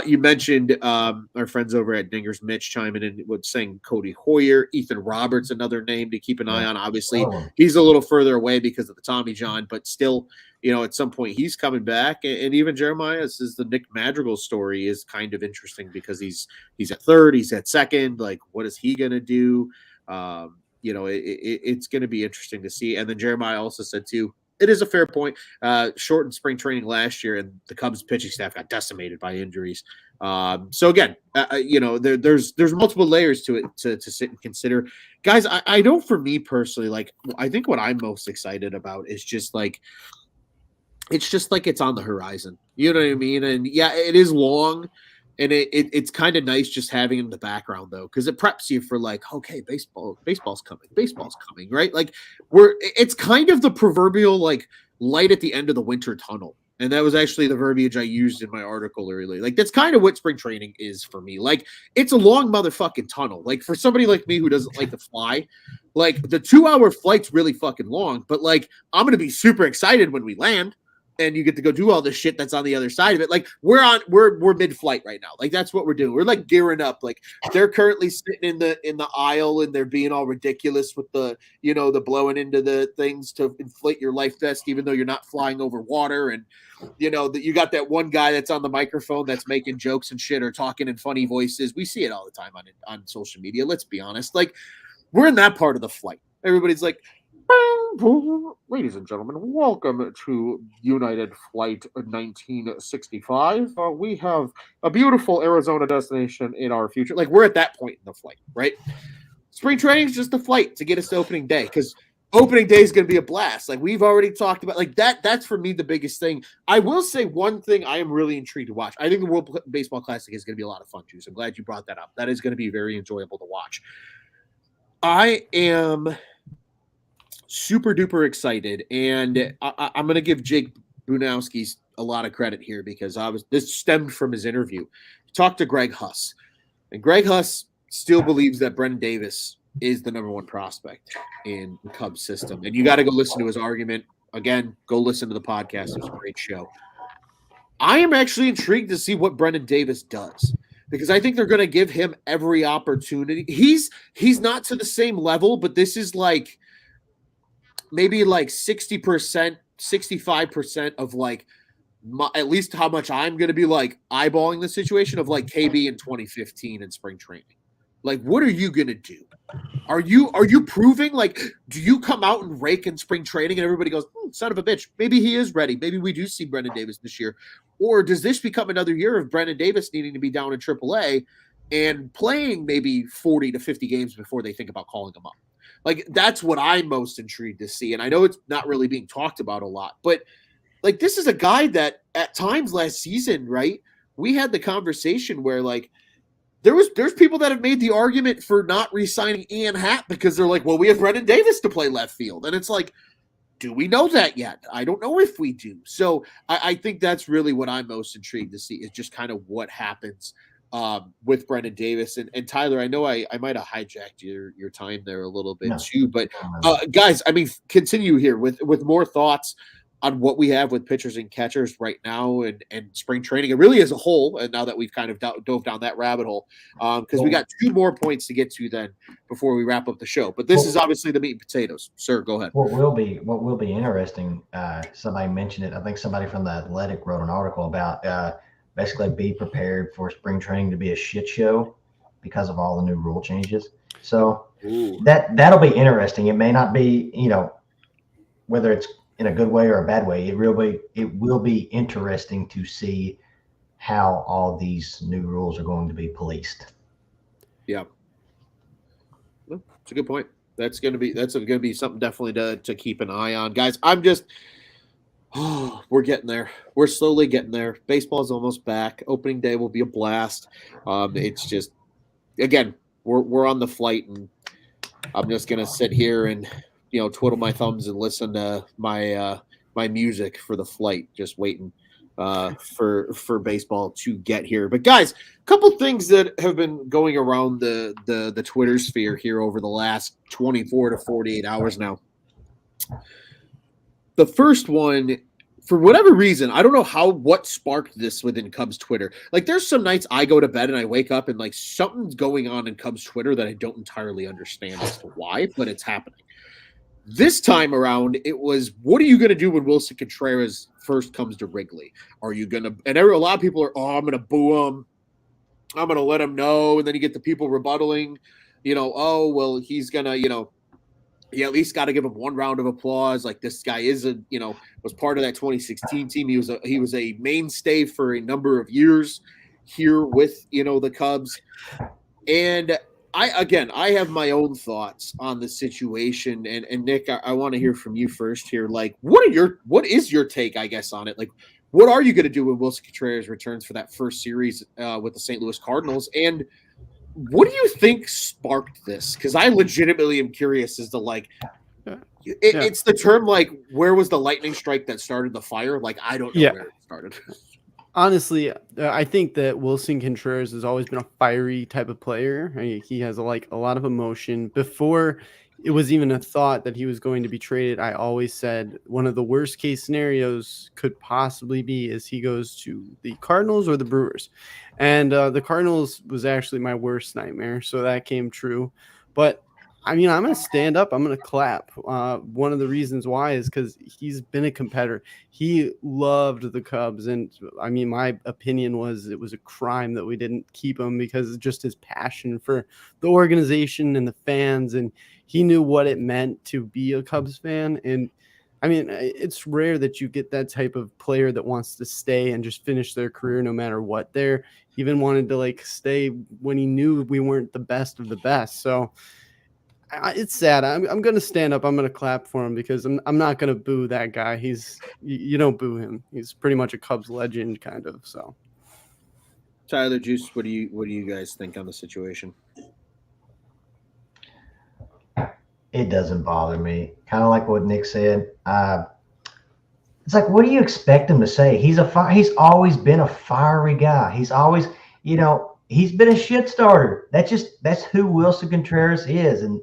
You mentioned our friends over at Dingers, Mitch chiming in with saying Cody Hoyer, Ethan Roberts, another name to keep an eye on. Obviously, he's a little further away because of the Tommy John, but still, you know, at some point he's coming back. And even Jeremiah says the Nick Madrigal story is kind of interesting, because he's at third, he's at second. Like, what is he going to do? You know, it's going to be interesting to see. And then Jeremiah also said too, it is a fair point. Shortened spring training last year, and the Cubs pitching staff got decimated by injuries. So again, you know, there's multiple layers to it to sit and consider. Guys, I know for me personally, like, I think what I'm most excited about is just like, it's just like it's on the horizon. You know what I mean? And yeah, it is long, and it's kind of nice just having it in the background though, because it preps you for like, okay, baseball's coming, right? Like it's kind of the proverbial like light at the end of the winter tunnel. And that was actually the verbiage I used in my article earlier. Like, that's kind of what spring training is for me. Like, it's a long motherfucking tunnel. Like, for somebody like me who doesn't like to fly, like, the 2-hour flight's really fucking long. But, like, I'm going to be super excited when we land and you get to go do all this shit that's on the other side of it. Like, we're mid-flight right now. Like, that's what we're doing. We're, like, gearing up. Like, they're currently sitting in the aisle, and they're being all ridiculous with the, you know, the blowing into the things to inflate your life vest, even though you're not flying over water. And, you know, that you got that one guy that's on the microphone that's making jokes and shit or talking in funny voices. We see it all the time on social media. Let's be honest. Like, we're in that part of the flight. Everybody's like, ladies and gentlemen, welcome to United Flight 1965. We have a beautiful Arizona destination in our future. Like, we're at that point in the flight, right? Spring training is just a flight to get us to opening day, because Opening day is going to be a blast. Like we've already talked about, like that's for me the biggest thing. I will say one thing I am really intrigued to watch. I think the World Baseball Classic is going to be a lot of fun too. So I'm glad you brought that up. That is going to be very enjoyable to watch. I am super duper excited, and I'm going to give Jake Bunowski a lot of credit here because this stemmed from his interview. He talked to Greg Huss, and Greg Huss still believes that Brendan Davis is the number one prospect in the Cubs system. And you got to go listen to his argument. Again, go listen to the podcast. It was a great show. I am actually intrigued to see what Brendan Davis does because I think they're going to give him every opportunity. He's not to the same level, but this is like maybe like 60%, 65% of like at least how much I'm going to be like eyeballing the situation of like KB in 2015 in spring training. Like, what are you going to do? Are you proving, like, do you come out and rake in spring training and everybody goes, son of a bitch, maybe he is ready. Maybe we do see Brendan Davis this year. Or does this become another year of Brendan Davis needing to be down in AAA and playing maybe 40 to 50 games before they think about calling him up? Like, that's what I'm most intrigued to see. And I know it's not really being talked about a lot, but like, this is a guy that at times last season, right, we had the conversation where like, there's people that have made the argument for not re-signing Ian Happ because they're like, well, we have Brendan Davis to play left field. And it's like, do we know that yet? I don't know if we do. So I think that's really what I'm most intrigued to see is just kind of what happens with Brendan Davis. And Tyler, I know I might have hijacked your time there a little bit too, but guys, I mean, continue here with more thoughts on what we have with pitchers and catchers right now and spring training, and really as a whole. And now that we've kind of dove down that rabbit hole, because we got 2 more points to get to then before we wrap up the show. But this is obviously the meat and potatoes. Sir, go ahead. What will be interesting, somebody mentioned it. I think somebody from The Athletic wrote an article about basically be prepared for spring training to be a shit show because of all the new rule changes. So that'll be interesting. It may not be, whether it's in a good way or a bad way, it will be interesting to see how all these new rules are going to be policed. Yeah, well, that's a good point. That's going to be something definitely to keep an eye on, guys. We're getting there. We're slowly getting there. Baseball is almost back. Opening day will be a blast. It's just, again, we're on the flight, and I'm just gonna sit here and twiddle my thumbs and listen to my music for the flight, just waiting for baseball to get here. But guys, a couple things that have been going around the Twitter sphere here over the last 24 to 48 hours now. The first one, for whatever reason, I don't know what sparked this within Cubs Twitter. Like, there's some nights I go to bed and I wake up and like something's going on in Cubs Twitter that I don't entirely understand as to why, but it's happening. This time around, it was, what are you going to do when Wilson Contreras first comes to Wrigley? Are you going to, and a lot of people are, I'm going to boo him. I'm going to let him know. And then you get the people rebuttaling, oh, well, he's going to, you at least got to give him one round of applause. Like, this guy is was part of that 2016 team. He was a mainstay for a number of years here with, the Cubs. And I have my own thoughts on the situation, and Nick, I want to hear from you first here. Like, what is your take, I guess, on it? Like, what are you going to do when Wilson Contreras returns for that first series with the St. Louis Cardinals? And what do you think sparked this? Because I legitimately am curious as to like, it's the term like, where was the lightning strike that started the fire? Like, I don't know where it started. Honestly, I think that Wilson Contreras has always been a fiery type of player. I mean, he has a lot of emotion. Before it was even a thought that he was going to be traded, I always said one of the worst case scenarios could possibly be is he goes to the Cardinals or the Brewers. And the Cardinals was actually my worst nightmare, so that came true. But I mean, I'm going to stand up. I'm going to clap. One of the reasons why is because he's been a competitor. He loved the Cubs. And I mean, my opinion was it was a crime that we didn't keep him because of just his passion for the organization and the fans. And he knew what it meant to be a Cubs fan. And I mean, it's rare that you get that type of player that wants to stay and just finish their career no matter what. He even wanted to like stay when he knew we weren't the best of the best. So It's sad. I'm gonna stand up. I'm gonna clap for him because I'm not gonna boo that guy. You don't boo him. He's pretty much a Cubs legend, kind of. So, Tyler Juice, what do you guys think on the situation? It doesn't bother me. Kind of like what Nick said. It's like, what do you expect him to say? He's always been a fiery guy. He's always, he's been a shit starter. That's who Wilson Contreras is. And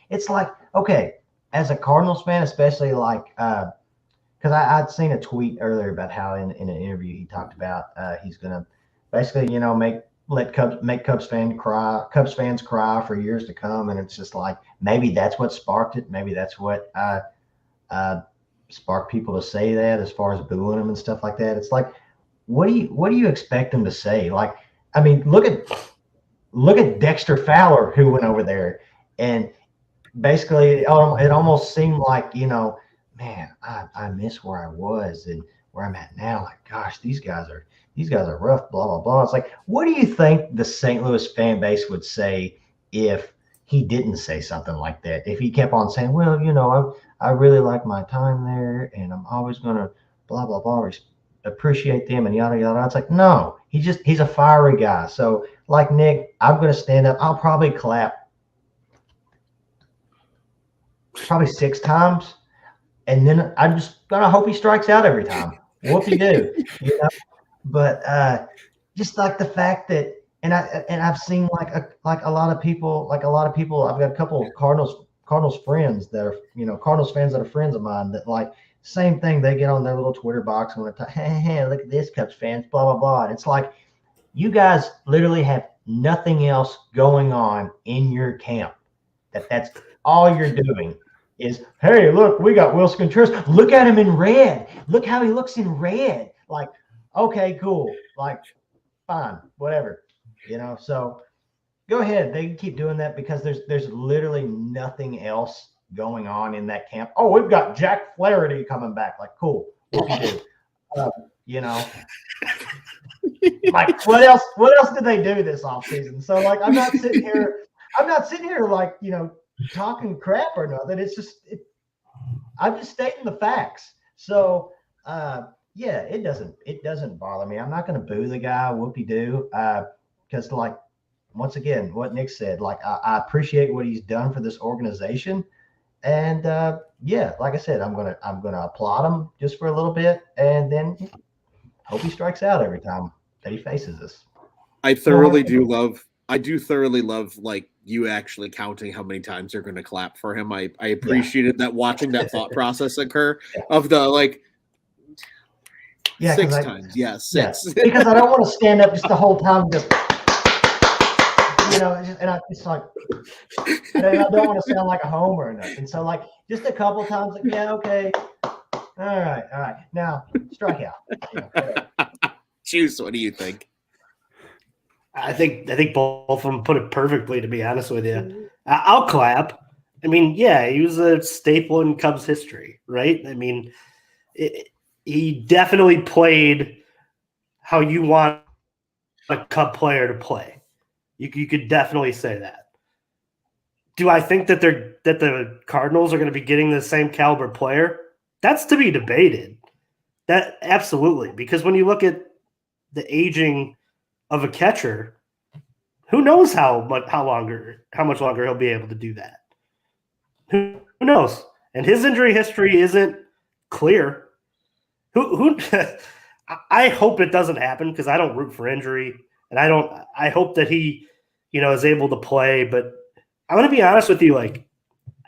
it's like, okay, as a Cardinals fan, especially like, because I'd seen a tweet earlier about how in an interview he talked about he's gonna basically, make Cubs fans cry for years to come. And it's just like, maybe that's what sparked it. Maybe that's what sparked people to say that, as far as booing him and stuff like that. It's like, what do you expect him to say? Like, I mean, look at Dexter Fowler, who went over there, and basically it almost seemed like, man, I miss where I was and where I'm at now. Like, gosh, these guys are rough, blah, blah, blah. It's like, what do you think the St. Louis fan base would say if he didn't say something like that? If he kept on saying, well, I really like my time there and I'm always going to blah, blah, blah, appreciate them and yada, yada. It's like, no, he's a fiery guy. So like Nick, I'm going to stand up. I'll probably clap probably 6 times. And then I'm just going to hope he strikes out every time. Whoop-de-doo, But just like the fact that, and I've seen like a lot of people, I've got a couple of Cardinals friends that are, Cardinals fans that are friends of mine that, like, same thing. They get on their little Twitter box and want to talk, hey, look at this, Cubs fans, blah, blah, blah. And it's like, you guys literally have nothing else going on in your camp. That's all you're doing is, hey, look, we got Wilson Contreras. Look at him in red. Look how he looks in red. Like, okay, cool. Like, fine, whatever. So go ahead. They can keep doing that because there's literally nothing else going on in that camp. Oh, we've got Jack Flaherty coming back. Like, cool. What can you do? Like, what else did they do this offseason? So, like, I'm not sitting here like, talking crap or nothing. It's just, I'm just stating the facts. So, yeah, it doesn't bother me. I'm not going to boo the guy, whoop-de-doo, because, like, once again, what Nick said, like, I appreciate what he's done for this organization, and yeah, like I said, I'm gonna applaud him just for a little bit, and then hope he strikes out every time that he faces us. I do thoroughly love like you actually counting how many times they're going to clap for him. I appreciated that, watching that thought process occur of the like. Yeah, 6 times. Yeah, 6. Yeah, because I don't want to stand up just the whole time, just it's like, and I don't want to sound like a homer or nothing. So, like, just a couple times, like, yeah, okay, all right. Now, strike out. Juice, what do you think? I think both of them put it perfectly, to be honest with you. I'll clap. I mean, yeah, he was a staple in Cubs history, right? I mean, he definitely played how you want a Cub player to play. You could definitely say that. Do I think that the Cardinals are going to be getting the same caliber player? That's to be debated. That absolutely, because when you look at the aging of a catcher, who knows how much longer he'll be able to do that? Who knows? And his injury history isn't clear. Who I hope it doesn't happen, because I don't root for injury, and I hope that he, is able to play. But I'm going to be honest with you, like,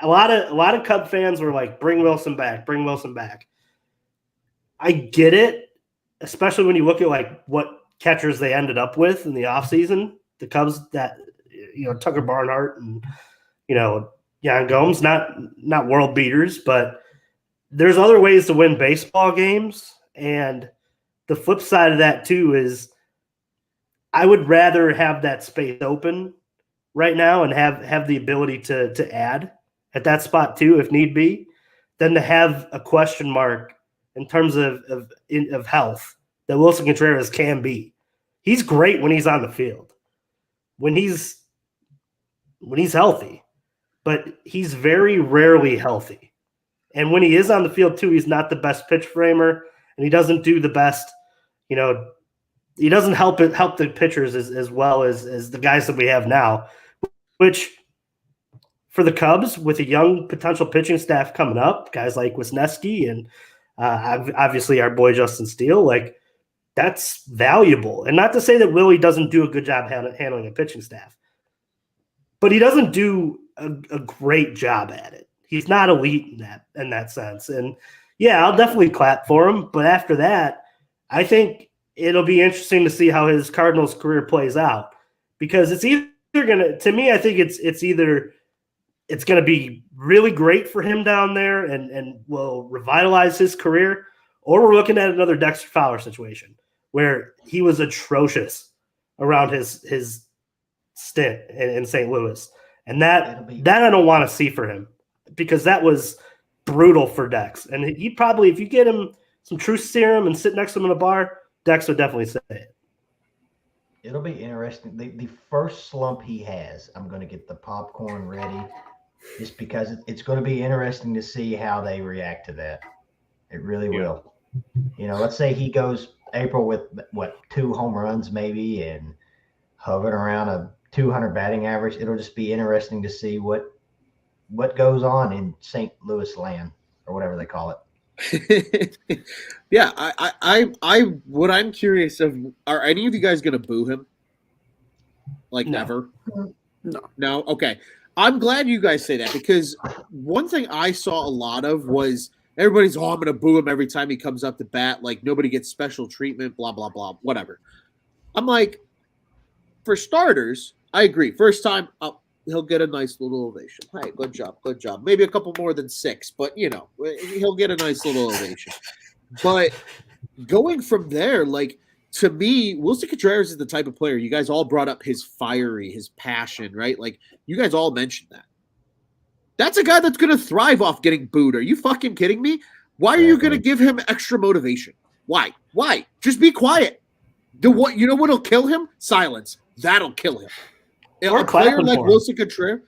a lot of Cub fans were like, bring Wilson back. I get it, especially when you look at like what catchers they ended up with in the offseason. The Cubs that, Tucker Barnhart and, Yan Gomes, not world beaters, but there's other ways to win baseball games. And the flip side of that too is I would rather have that space open right now and have the ability to add at that spot too, if need be, than to have a question mark in terms of health that Wilson Contreras can be. He's great when he's on the field. When he's healthy, but he's very rarely healthy. And when he is on the field too, he's not the best pitch framer, and he doesn't do the best, he doesn't help the pitchers as well as the guys that we have now, which for the Cubs with a young potential pitching staff coming up, guys like Wisniewski and obviously our boy Justin Steele, like that's valuable. And not to say that Willie doesn't do a good job handling a pitching staff, but he doesn't do a great job at it. He's not elite in that sense. And yeah, I'll definitely clap for him. But after that, I think it'll be interesting to see how his Cardinals career plays out, because it's either to me, I think it's either it's going to be really great for him down there and will revitalize his career, or we're looking at another Dexter Fowler situation where he was atrocious around his stint in St. Louis. And that I don't want to see for him, because that was brutal for Dex. And he probably, if you get him some truth serum and sit next to him in a bar, Dex would definitely say it. It'll be interesting. The first slump he has, I'm going to get the popcorn ready, just because it's going to be interesting to see how they react to that. It really will. Let's say he goes April with, 2 home runs maybe and hovering around a 200 batting average. It'll just be interesting to see what goes on in St. Louis land, or whatever they call it. Yeah, I what I'm curious of, are any of you guys gonna boo him? Like, No. never? No. Okay. I'm glad you guys say that, because one thing I saw a lot of was everybody's, I'm gonna boo him every time he comes up to bat, like nobody gets special treatment, blah blah blah, whatever. I'm like, for starters, I agree. First time up, he'll get a nice little ovation. Hey, good job. Maybe a couple more than 6, but he'll get a nice little ovation. But going from there, like, to me, Wilson Contreras is the type of player, you guys all brought up his fiery, his passion, right? Like, you guys all mentioned that. That's a guy that's going to thrive off getting booed. Are you fucking kidding me? Why are you going to give him extra motivation? Why? Just be quiet. You know what'll kill him? Silence. That'll kill him. Or a player like him. Wilson Contreras,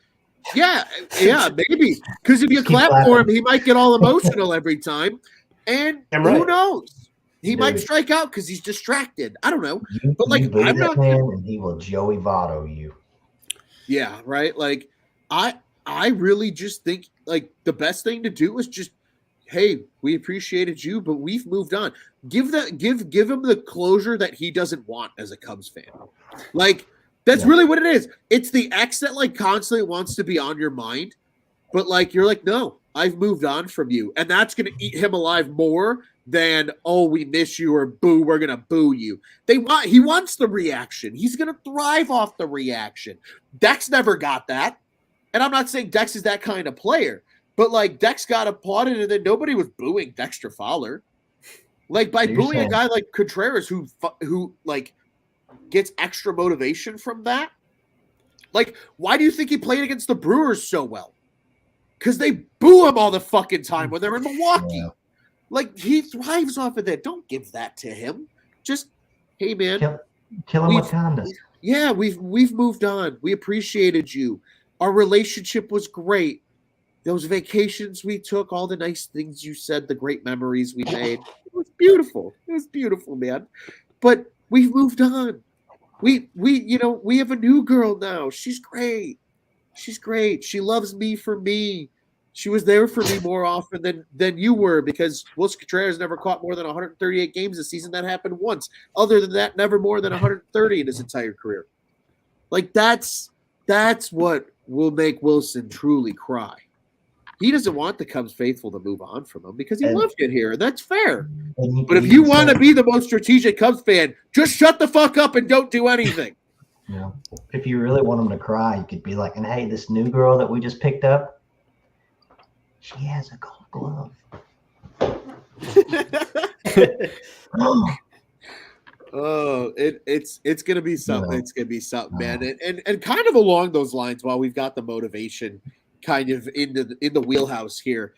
yeah, maybe. Because if you clap for him, he might get all emotional every time. And who knows? He might strike out because he's distracted. I don't know. But like, I'm not, man, and he will Joey Votto you. Yeah, right. Like, I really just think like the best thing to do is just, hey, we appreciated you, but we've moved on. Give him the closure that he doesn't want as a Cubs fan. Like, that's really what it is. It's the ex that like constantly wants to be on your mind, but like you're like, no, I've moved on from you, and that's gonna eat him alive more than, oh, we miss you, or boo, we're gonna boo you. He wants the reaction. He's gonna thrive off the reaction. Dex never got that, and I'm not saying Dex is that kind of player, but like Dex got applauded, and then nobody was booing Dexter Fowler. Like, by booing a guy like Contreras who like gets extra motivation from that. Like, why do you think he played against the Brewers so well? Because they boo him all the fucking time when they're in Milwaukee. Yeah. Like, he thrives off of that. Don't give that to him. Just, hey, man. Kill him with condoms. Yeah, we've moved on. We appreciated you. Our relationship was great. Those vacations we took, all the nice things you said, the great memories we made. It was beautiful. It was beautiful, man. But we've moved on. We have a new girl now. She's great. She loves me for me. She was there for me more often than you were, because Wilson Contreras never caught more than 138 games this season. That happened once. Other than that, never more than 130 in his entire career. Like, that's what will make Wilson truly cry. He doesn't want the Cubs faithful to move on from him because he loved it here. That's fair. But if you want to be the most strategic Cubs fan, just shut the fuck up and don't do anything. Yeah. If you really want him to cry, you could be like, and hey, this new girl that we just picked up, she has a gold glove. Oh, it's gonna be something. Yeah. It's gonna be something, man. And kind of along those lines, while we've got the motivation kind of in the wheelhouse here,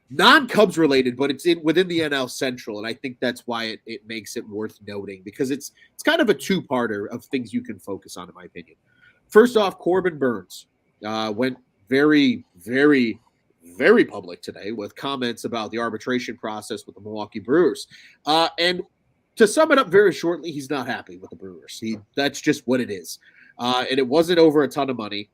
non-Cubs related, but it's within the NL Central, and I think that's why it makes it worth noting, because it's kind of a two-parter of things you can focus on, in my opinion. First off, Corbin Burnes went very, very, very public today with comments about the arbitration process with the Milwaukee Brewers. And to sum it up very shortly, he's not happy with the Brewers. That's just what it is. And it wasn't over a ton of money.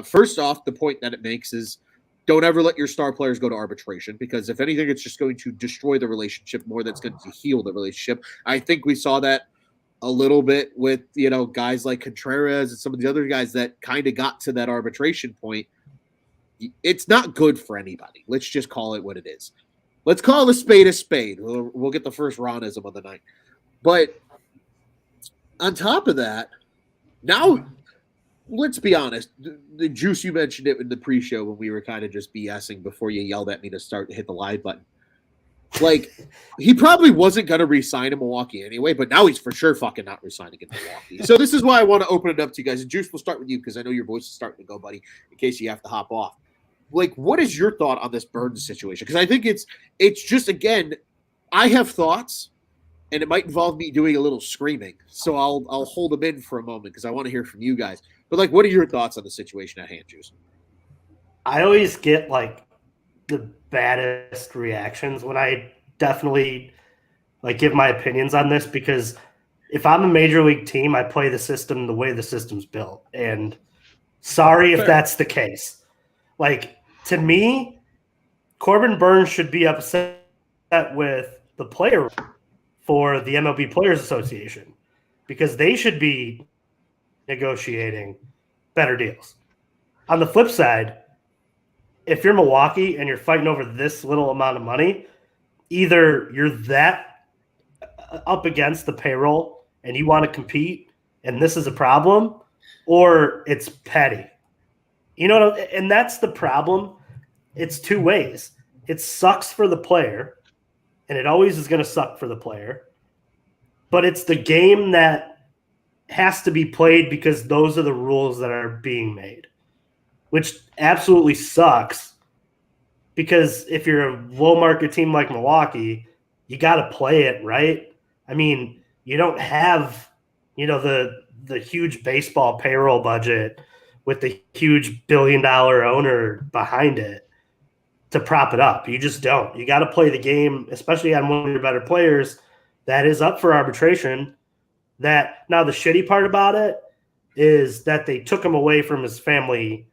First off, the point that it makes is don't ever let your star players go to arbitration, because if anything, it's just going to destroy the relationship more than it's going to heal the relationship. I think we saw that a little bit with, guys like Contreras and some of the other guys that kind of got to that arbitration point. It's not good for anybody. Let's just call it what it is. Let's call a spade a spade. We'll get the first Ronism of the night. But on top of that, now let's be honest. The Juice, you mentioned it in the pre-show when we were kind of just BSing before you yelled at me to hit the live button. Like, he probably wasn't going to re-sign in Milwaukee anyway, but now he's for sure fucking not re-signing in Milwaukee. So this is why I want to open it up to you guys. And Juice, we'll start with you because I know your voice is starting to go, buddy, in case you have to hop off. Like, what is your thought on this Burns situation? Because I think it's just, again, I have thoughts, and it might involve me doing a little screaming. So I'll hold them in for a moment because I want to hear from you guys. But, like, what are your thoughts on the situation at hand, Juice? I always get, like, the baddest reactions when I definitely, like, give my opinions on this, because if I'm a major league team, I play the system the way the system's built. And sorry if that's the case. Like, to me, Corbin Burns should be upset with the player for the MLB Players Association, because they should be negotiating better deals. On the flip side, if you're Milwaukee and you're fighting over this little amount of money, either you're that up against the payroll and you want to compete and this is a problem, or it's petty. And that's the problem. It's two ways. It sucks for the player, and it always is going to suck for the player, but it's the game that has to be played because those are the rules that are being made, which absolutely sucks, because if you're a low market team like Milwaukee, you got to play it right. I mean, you don't have, the huge baseball payroll budget with the huge $1 billion owner behind it to prop it up. You just don't. You got to play the game, especially on one of your better players that is up for arbitration. That now the shitty part about it is that they took him away from his family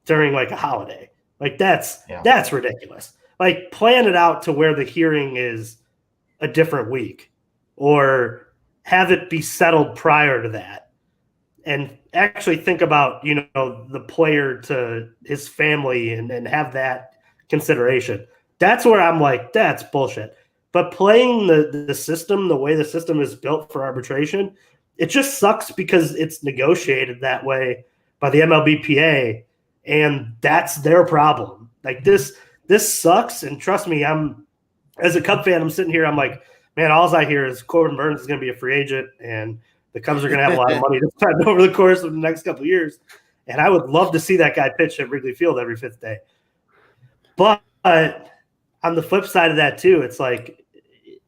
during like a holiday. Like that's ridiculous. Like, plan it out to where the hearing is a different week, or have it be settled prior to that, and actually think about, the player to his family and have that consideration. That's where I'm like, that's bullshit. But playing the system, the way the system is built for arbitration, it just sucks because it's negotiated that way by the MLBPA, and that's their problem. Like, this sucks, and trust me, as a Cub fan, I'm sitting here, I'm like, man, all I hear is Corbin Burns is going to be a free agent, and the Cubs are going to have a lot of money to spend over the course of the next couple of years. And I would love to see that guy pitch at Wrigley Field every fifth day. But on the flip side of that too, it's like,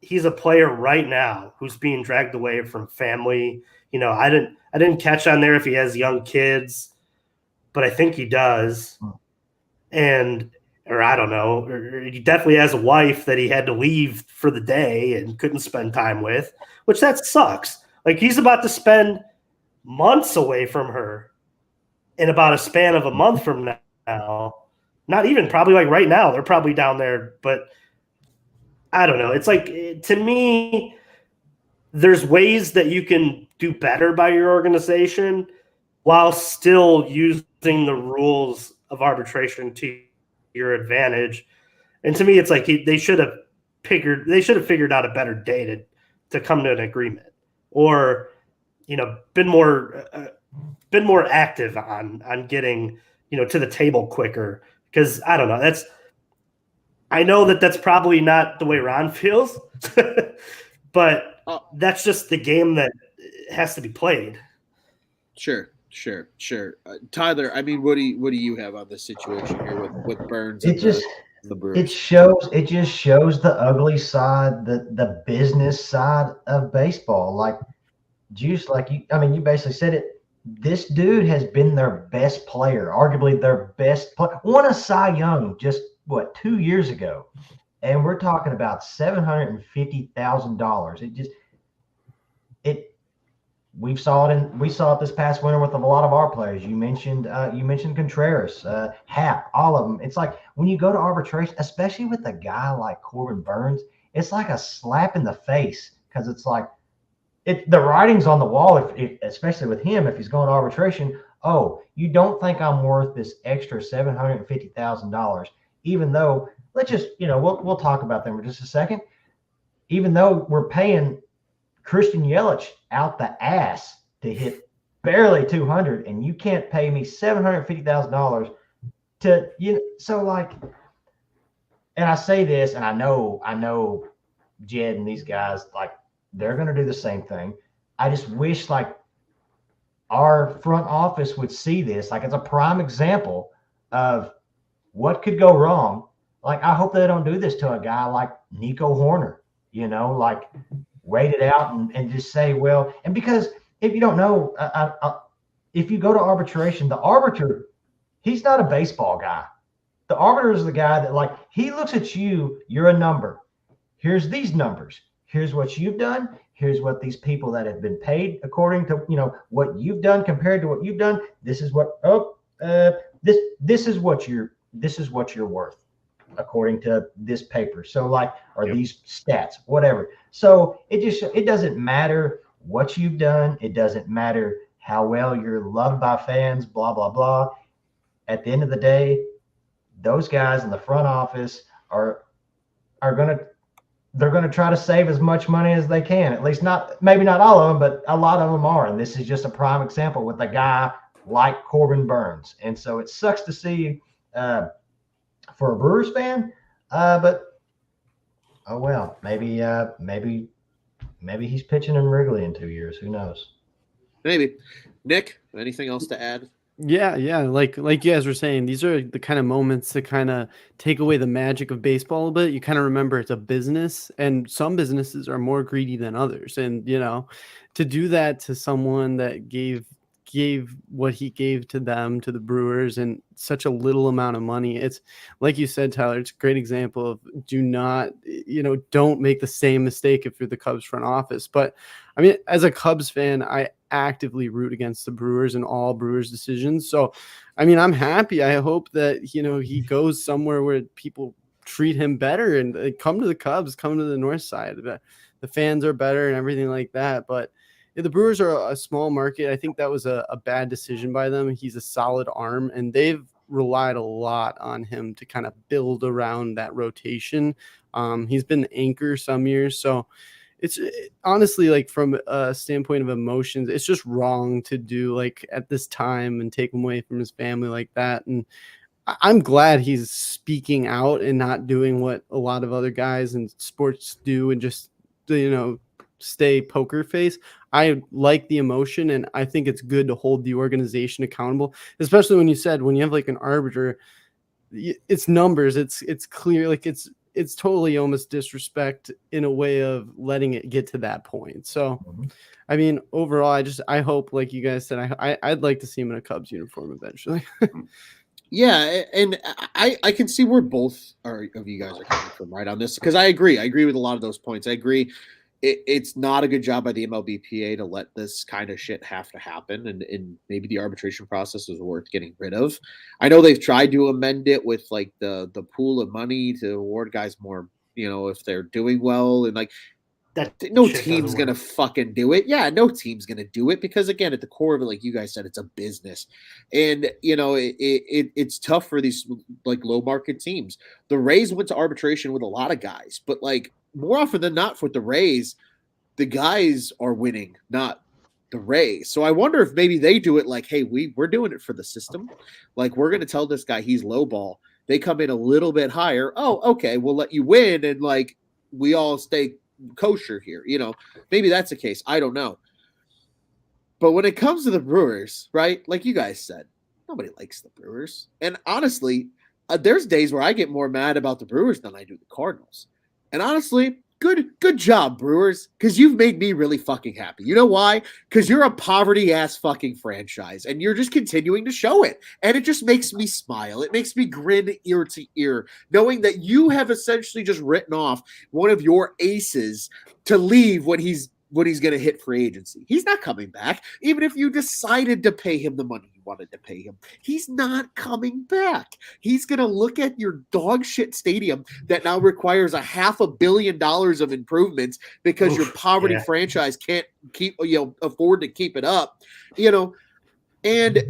he's a player right now who's being dragged away from family. I didn't catch on there if he has young kids, but I think he does. Or I don't know, or he definitely has a wife that he had to leave for the day and couldn't spend time with, which that sucks. Like, he's about to spend months away from her in about a span of a month from now. Not even, probably like right now. They're probably down there, but I don't know. It's like, to me, there's ways that you can do better by your organization while still using the rules of arbitration to your advantage. And to me, it's like they should have figured out a better day to come to an agreement, or been more active on getting to the table quicker. Because I don't know, I know that's probably not the way Ron feels, but that's just the game that has to be played. Sure. Tyler, I mean, what do you have on this situation here with Burns? The Brewers? It just shows the ugly side, the business side of baseball. Like, Juice, you basically said it. this dude has been their best player, arguably their best player. Won a Cy Young just 2 years ago, and we're talking about $750,000. It we saw it this past winter with a lot of our players. You mentioned Contreras, Hap, all of them. It's like when you go to arbitration, especially with a guy like Corbin Burns, it's like a slap in the face because it's like the writing's on the wall. If especially with him, if he's going to arbitration, oh, you don't think I'm worth this extra $750,000? Even though, let's just we'll talk about them for just a second. Even though we're paying Christian Yelich out the ass to hit barely 200, and you can't pay me $750,000 to So like, and I say this, and I know Jed and these guys, like, they're going to do the same thing. I just wish like our front office would see this. Like, it's a prime example of what could go wrong. Like, I hope they don't do this to a guy like Nico Horner, like wait it out and just say, well, and because if you don't know, if you go to arbitration, the arbiter, he's not a baseball guy. The arbiter is the guy that, like, he looks at you, you're a number. Here's these numbers. Here's what you've done. Here's what these people that have been paid according to, what you've done compared to what you've done. This is what, this is what you're worth according to this paper. So like, or these stats, whatever. So it doesn't matter what you've done. It doesn't matter how well you're loved by fans, blah, blah, blah. At the end of the day, those guys in the front office they're going to try to save as much money as they can. At least maybe not all of them, but a lot of them are. And this is just a prime example with a guy like Corbin Burns. And so it sucks to see for a Brewers fan, but oh well, maybe he's pitching in Wrigley in 2 years. Who knows? Maybe. Nick, anything else to add? Yeah. Like you guys were saying, these are the kind of moments that kind of take away the magic of baseball a little bit. You kind of remember it's a business, and some businesses are more greedy than others. And to do that to someone that gave what he gave to them, to the Brewers, and such a little amount of money, it's like you said, Tyler, it's a great example of don't make the same mistake if you're the Cubs front office. But I mean, as a Cubs fan, I actively root against the Brewers and all Brewers decisions. So, I mean, I'm happy. I hope that, he goes somewhere where people treat him better and come to the Cubs, come to the north side. The fans are better and everything like that. But the Brewers are a small market. I think that was a bad decision by them. He's a solid arm, and they've relied a lot on him to kind of build around that rotation. He's been the anchor some years. So it's honestly, like, from a standpoint of emotions, it's just wrong to do like at this time and take him away from his family like that. And I'm glad he's speaking out and not doing what a lot of other guys in sports do and just, stay poker face. I like the emotion, and I think it's good to hold the organization accountable, especially when you have like an arbiter. It's numbers. It's clear. Like, it's totally almost disrespect in a way of letting it get to that point. So, I mean, overall, I hope, like you guys said, I'd like to see him in a Cubs uniform eventually. Yeah, and I can see where both of you guys are coming from right on this, because I agree with a lot of those points. I agree. It's not a good job by the MLBPA to let this kind of shit have to happen, and maybe the arbitration process is worth getting rid of. I know they've tried to amend it with like the pool of money to award guys more, if they're doing well, and like that. No team's gonna fucking do it. Yeah, no team's gonna do it, because again, at the core of it, like you guys said, it's a business, and it's tough for these like low market teams. The Rays went to arbitration with a lot of guys, but like, more often than not, for the Rays, the guys are winning, not the Rays. So I wonder if maybe they do it like, hey, we're doing it for the system. Like, we're going to tell this guy he's low ball. They come in a little bit higher. Oh, okay, we'll let you win, and like, we all stay kosher here. Maybe that's the case. I don't know. But when it comes to the Brewers, right, like you guys said, nobody likes the Brewers. And honestly, there's days where I get more mad about the Brewers than I do the Cardinals. And honestly, Good job, Brewers, because you've made me really fucking happy. You know why? Because you're a poverty-ass fucking franchise, and you're just continuing to show it. And it just makes me smile. It makes me grin ear to ear, knowing that you have essentially just written off one of your aces to leave when he's going to hit free agency. He's not coming back. Even if you decided to pay him the money you wanted to pay him, he's not coming back. He's going to look at your dog shit stadium that now requires $500 million of improvements because your poverty franchise can't afford to keep it up, and they're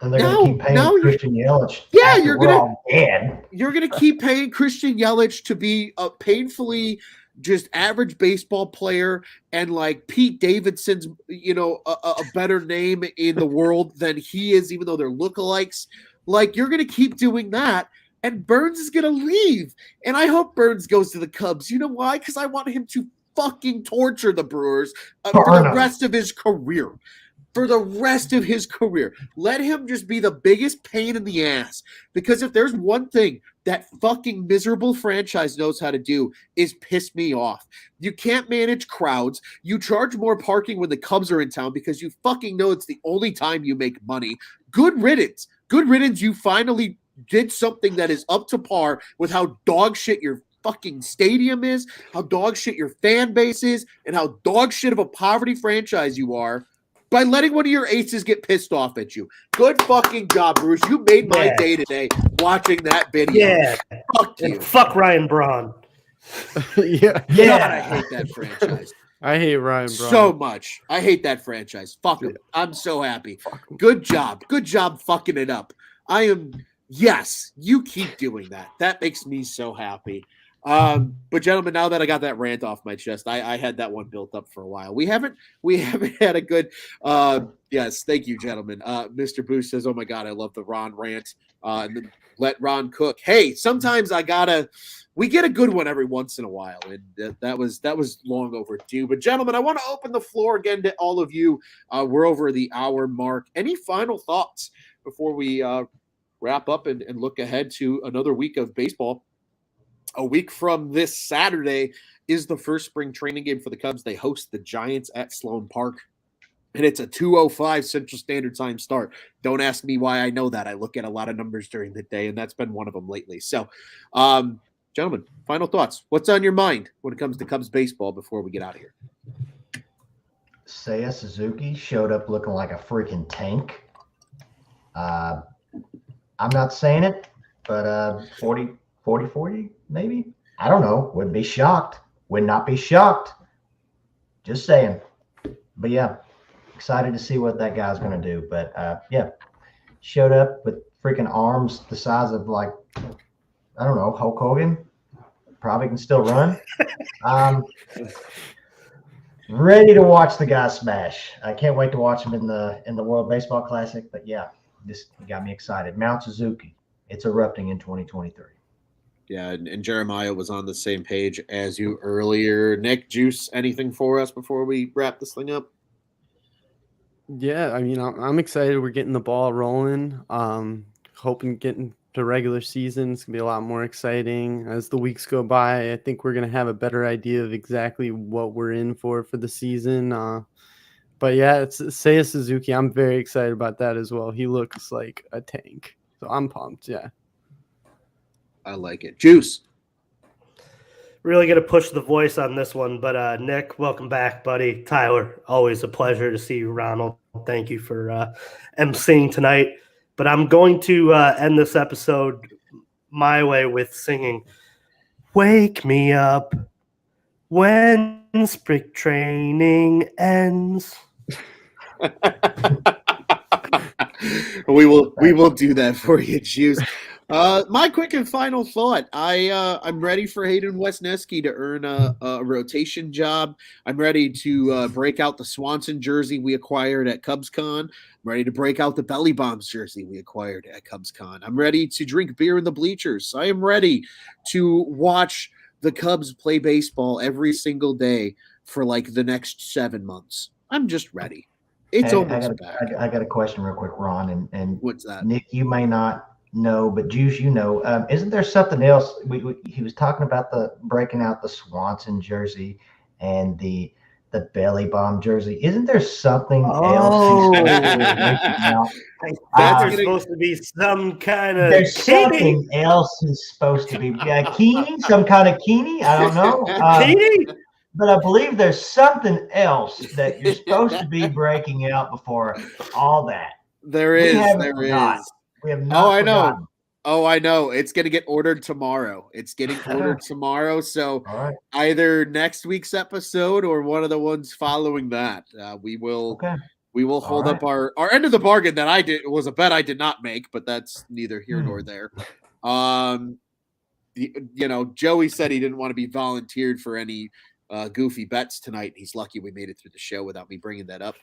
going to keep paying Christian Yelich. Yeah, you're going to keep paying Christian Yelich to be a painfully just average baseball player, and like Pete Davidson's, a better name in the world than he is, even though they're lookalikes. Like, you're going to keep doing that, and Burns is going to leave. And I hope Burns goes to the Cubs. You know why? Because I want him to fucking torture the Brewers for the rest of his career. For the rest of his career. Let him just be the biggest pain in the ass. Because if there's one thing that fucking miserable franchise knows how to do, is piss me off. You can't manage crowds. You charge more parking when the Cubs are in town because you fucking know it's the only time you make money. Good riddance. Good riddance. You finally did something that is up to par with how dog shit your fucking stadium is, how dog shit your fan base is, and how dog shit of a poverty franchise you are, by letting one of your aces get pissed off at you. Good fucking job, Bruce. You made my day today watching that video. Yeah. Fuck you. And fuck Ryan Braun. Yeah. God, I hate that franchise. I hate Ryan Braun so much. I hate that franchise. Fuck him. I'm so happy. Good job. Good job fucking it up. Yes, you keep doing that. That makes me so happy. But gentlemen, now that I got that rant off my chest, I had that one built up for a while. We haven't had a good yes, thank you, gentlemen. Mr. Boost says, "Oh my god, I love the Ron rant." And then let Ron cook. Hey, sometimes we get a good one every once in a while, and that was long overdue. But gentlemen, I want to open the floor again to all of you. We're over the hour mark. Any final thoughts before we wrap up and look ahead to another week of baseball? A week from this Saturday is the first spring training game for the Cubs. They host the Giants at Sloan Park, and it's a 2:05 Central Standard Time start. Don't ask me why I know that. I look at a lot of numbers during the day, and that's been one of them lately. So, gentlemen, final thoughts. What's on your mind when it comes to Cubs baseball before we get out of here? Seiya Suzuki showed up looking like a freaking tank. I'm not saying it, but 40, maybe. I don't know. Wouldn't be shocked. Would not be shocked. Just saying. But yeah, excited to see what that guy's going to do. But yeah, showed up with freaking arms the size of, like, I don't know, Hulk Hogan. Probably can still run. Ready to watch the guy smash. I can't wait to watch him in the World Baseball Classic. But yeah, this got me excited. Mount Suzuki. It's erupting in 2023. Yeah, and Jeremiah was on the same page as you earlier. Nick, Juice, anything for us before we wrap this thing up? Yeah, I mean, I'm excited. We're getting the ball rolling. Hoping getting to regular season is going to be a lot more exciting as the weeks go by. I think we're going to have a better idea of exactly what we're in for the season. But yeah, it's Seiya Suzuki. I'm very excited about that as well. He looks like a tank. So I'm pumped, yeah. I like it. Juice. Really going to push the voice on this one, but Nick, welcome back, buddy. Tyler, always a pleasure to see you. Ronald, thank you for emceeing tonight. But I'm going to end this episode my way with singing "Wake Me Up When Spring Training Ends." We will do that for you, Juice. My quick and final thought. I'm ready for Hayden Wesneski to earn a rotation job. I'm ready to break out the Swanson jersey we acquired at CubsCon. I'm ready to break out the Belly Bombs jersey we acquired at CubsCon. I'm ready to drink beer in the bleachers. I am ready to watch the Cubs play baseball every single day for like the next 7 months. I'm just ready. It's almost back. I got a question real quick, Ron, and what's that? Nick, you may not know, but Juice, isn't there something else? He was talking about the breaking out the Swanson jersey and the belly bomb jersey. Isn't there something else he's supposed to be breaking out? There's supposed to be some kind of There's Keeney. something else he's supposed to be Keeney, some kind of Keeney. I don't know. Keeney? But I believe there's something else that you're supposed to be breaking out before all that. There We is. have not forgotten. I know. It's going to get ordered tomorrow. It's getting ordered tomorrow. So either next week's episode or one of the ones following that, we will hold up our end of the bargain that was a bet I did not make, but that's neither here nor there. Joey said he didn't want to be volunteered for any goofy bets tonight. He's lucky we made it through the show without me bringing that up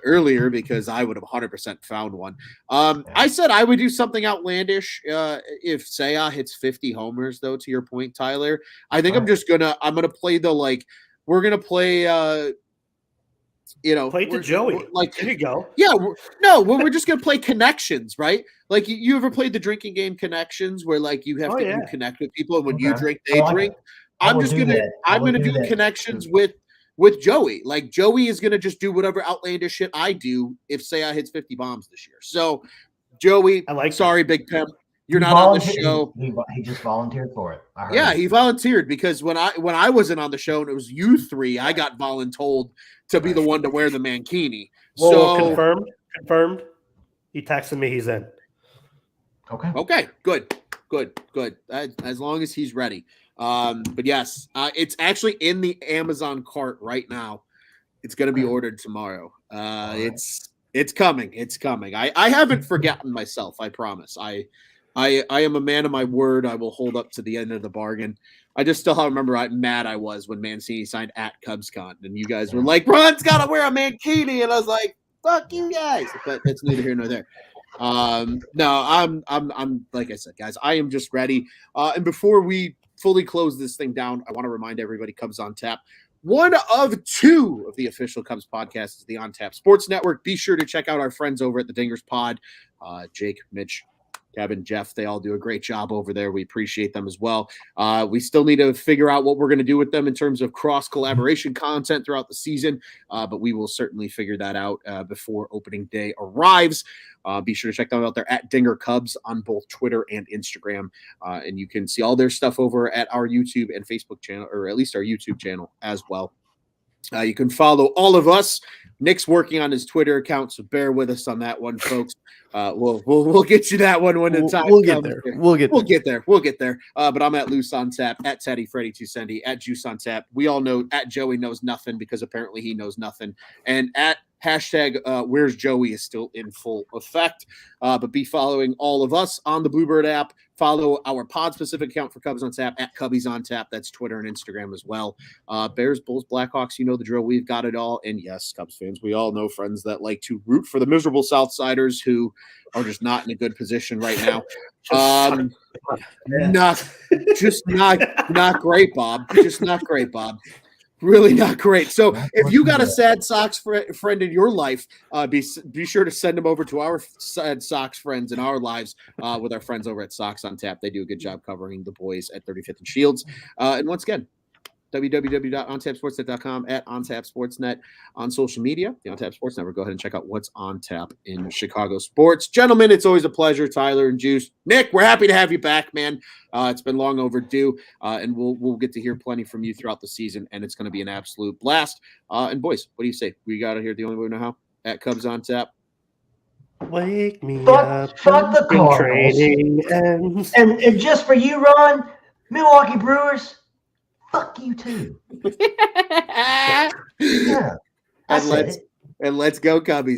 earlier, because I would have 100% found one. I said I would do something outlandish if Seiya hits 50 homers, though, to your point, Tyler. I think I'm gonna play we're gonna play play to Joey. There you go. Yeah, we're just gonna play connections, right? Like you ever played the drinking game Connections, where you have you connect with people, and when you drink, they drink. I'm gonna do connections with Joey. Like Joey is gonna just do whatever outlandish shit I do if Seiya hits 50 bombs this year. So Joey, sorry, Big Pimp, you're not on the show. He just volunteered for it. He volunteered because when I wasn't on the show and it was you three, I got voluntold to be the one to wear the mankini. So confirmed. He texted me he's in. Okay. Good. As long as he's ready. But yes, it's actually in the Amazon cart right now. It's going to be ordered tomorrow. It's coming. I haven't forgotten myself. I promise. I am a man of my word. I will hold up to the end of the bargain. I just still remember how mad I was when Mancini signed at CubsCon, and you guys were like, "Ron's got to wear a mankini," and I was like, "Fuck you guys!" But it's neither here nor there. No, I'm like I said, guys, I am just ready. And before we fully close this thing down, I want to remind everybody, Cubs on Tap, one of two of the official Cubs podcasts is the On Tap Sports Network. Be sure to check out our friends over at the Dingers Pod. Jake, Mitch, Kevin, Jeff, they all do a great job over there. We appreciate them as well. We still need to figure out what we're going to do with them in terms of cross-collaboration content throughout the season, but we will certainly figure that out before opening day arrives. Be sure to check them out there at Dinger Cubs on both Twitter and Instagram, and you can see all their stuff over at our YouTube and Facebook channel, or at least our YouTube channel as well. You can follow all of us. Nick's working on his Twitter account, so bear with us on that one, folks. We'll get you that one when the time We'll comes. get there. We'll get there. But I'm at Loose on Tap, at Teddy Freddy 270, at Juice on Tap. We all know at Joey knows nothing because apparently he knows nothing, and at hashtag Where's Joey is still in full effect. But be following all of us on the Bluebird app. Follow our pod-specific account for Cubs on Tap at Cubbies on Tap. That's Twitter and Instagram as well. Bears, Bulls, Blackhawks, you know the drill. We've got it all. And yes, Cubs fans, we all know friends that like to root for the miserable Southsiders who are just not in a good position right now. Not great, Bob. Just not great, Bob. Really not great. So if you got a sad Sox friend in your life, be sure to send them over to our sad Sox friends in our lives with our friends over at Sox on Tap. They do a good job covering the boys at 35th and Shields. And once again, www.ontapsportsnet.com, at OnTapSportsNet on social media, the OnTap Sports Network. Go ahead and check out what's on tap in Chicago sports. Gentlemen, it's always a pleasure. Tyler and Juice. Nick, we're happy to have you back, man. It's been long overdue, and we'll get to hear plenty from you throughout the season, and it's going to be an absolute blast. And boys, what do you say? We got to hear the only way we know how at Cubs on Tap. Wake me up. Fuck the Cardinals. And just for you, Ron, Milwaukee Brewers, fuck you too. Yeah. And let's go Cubbies.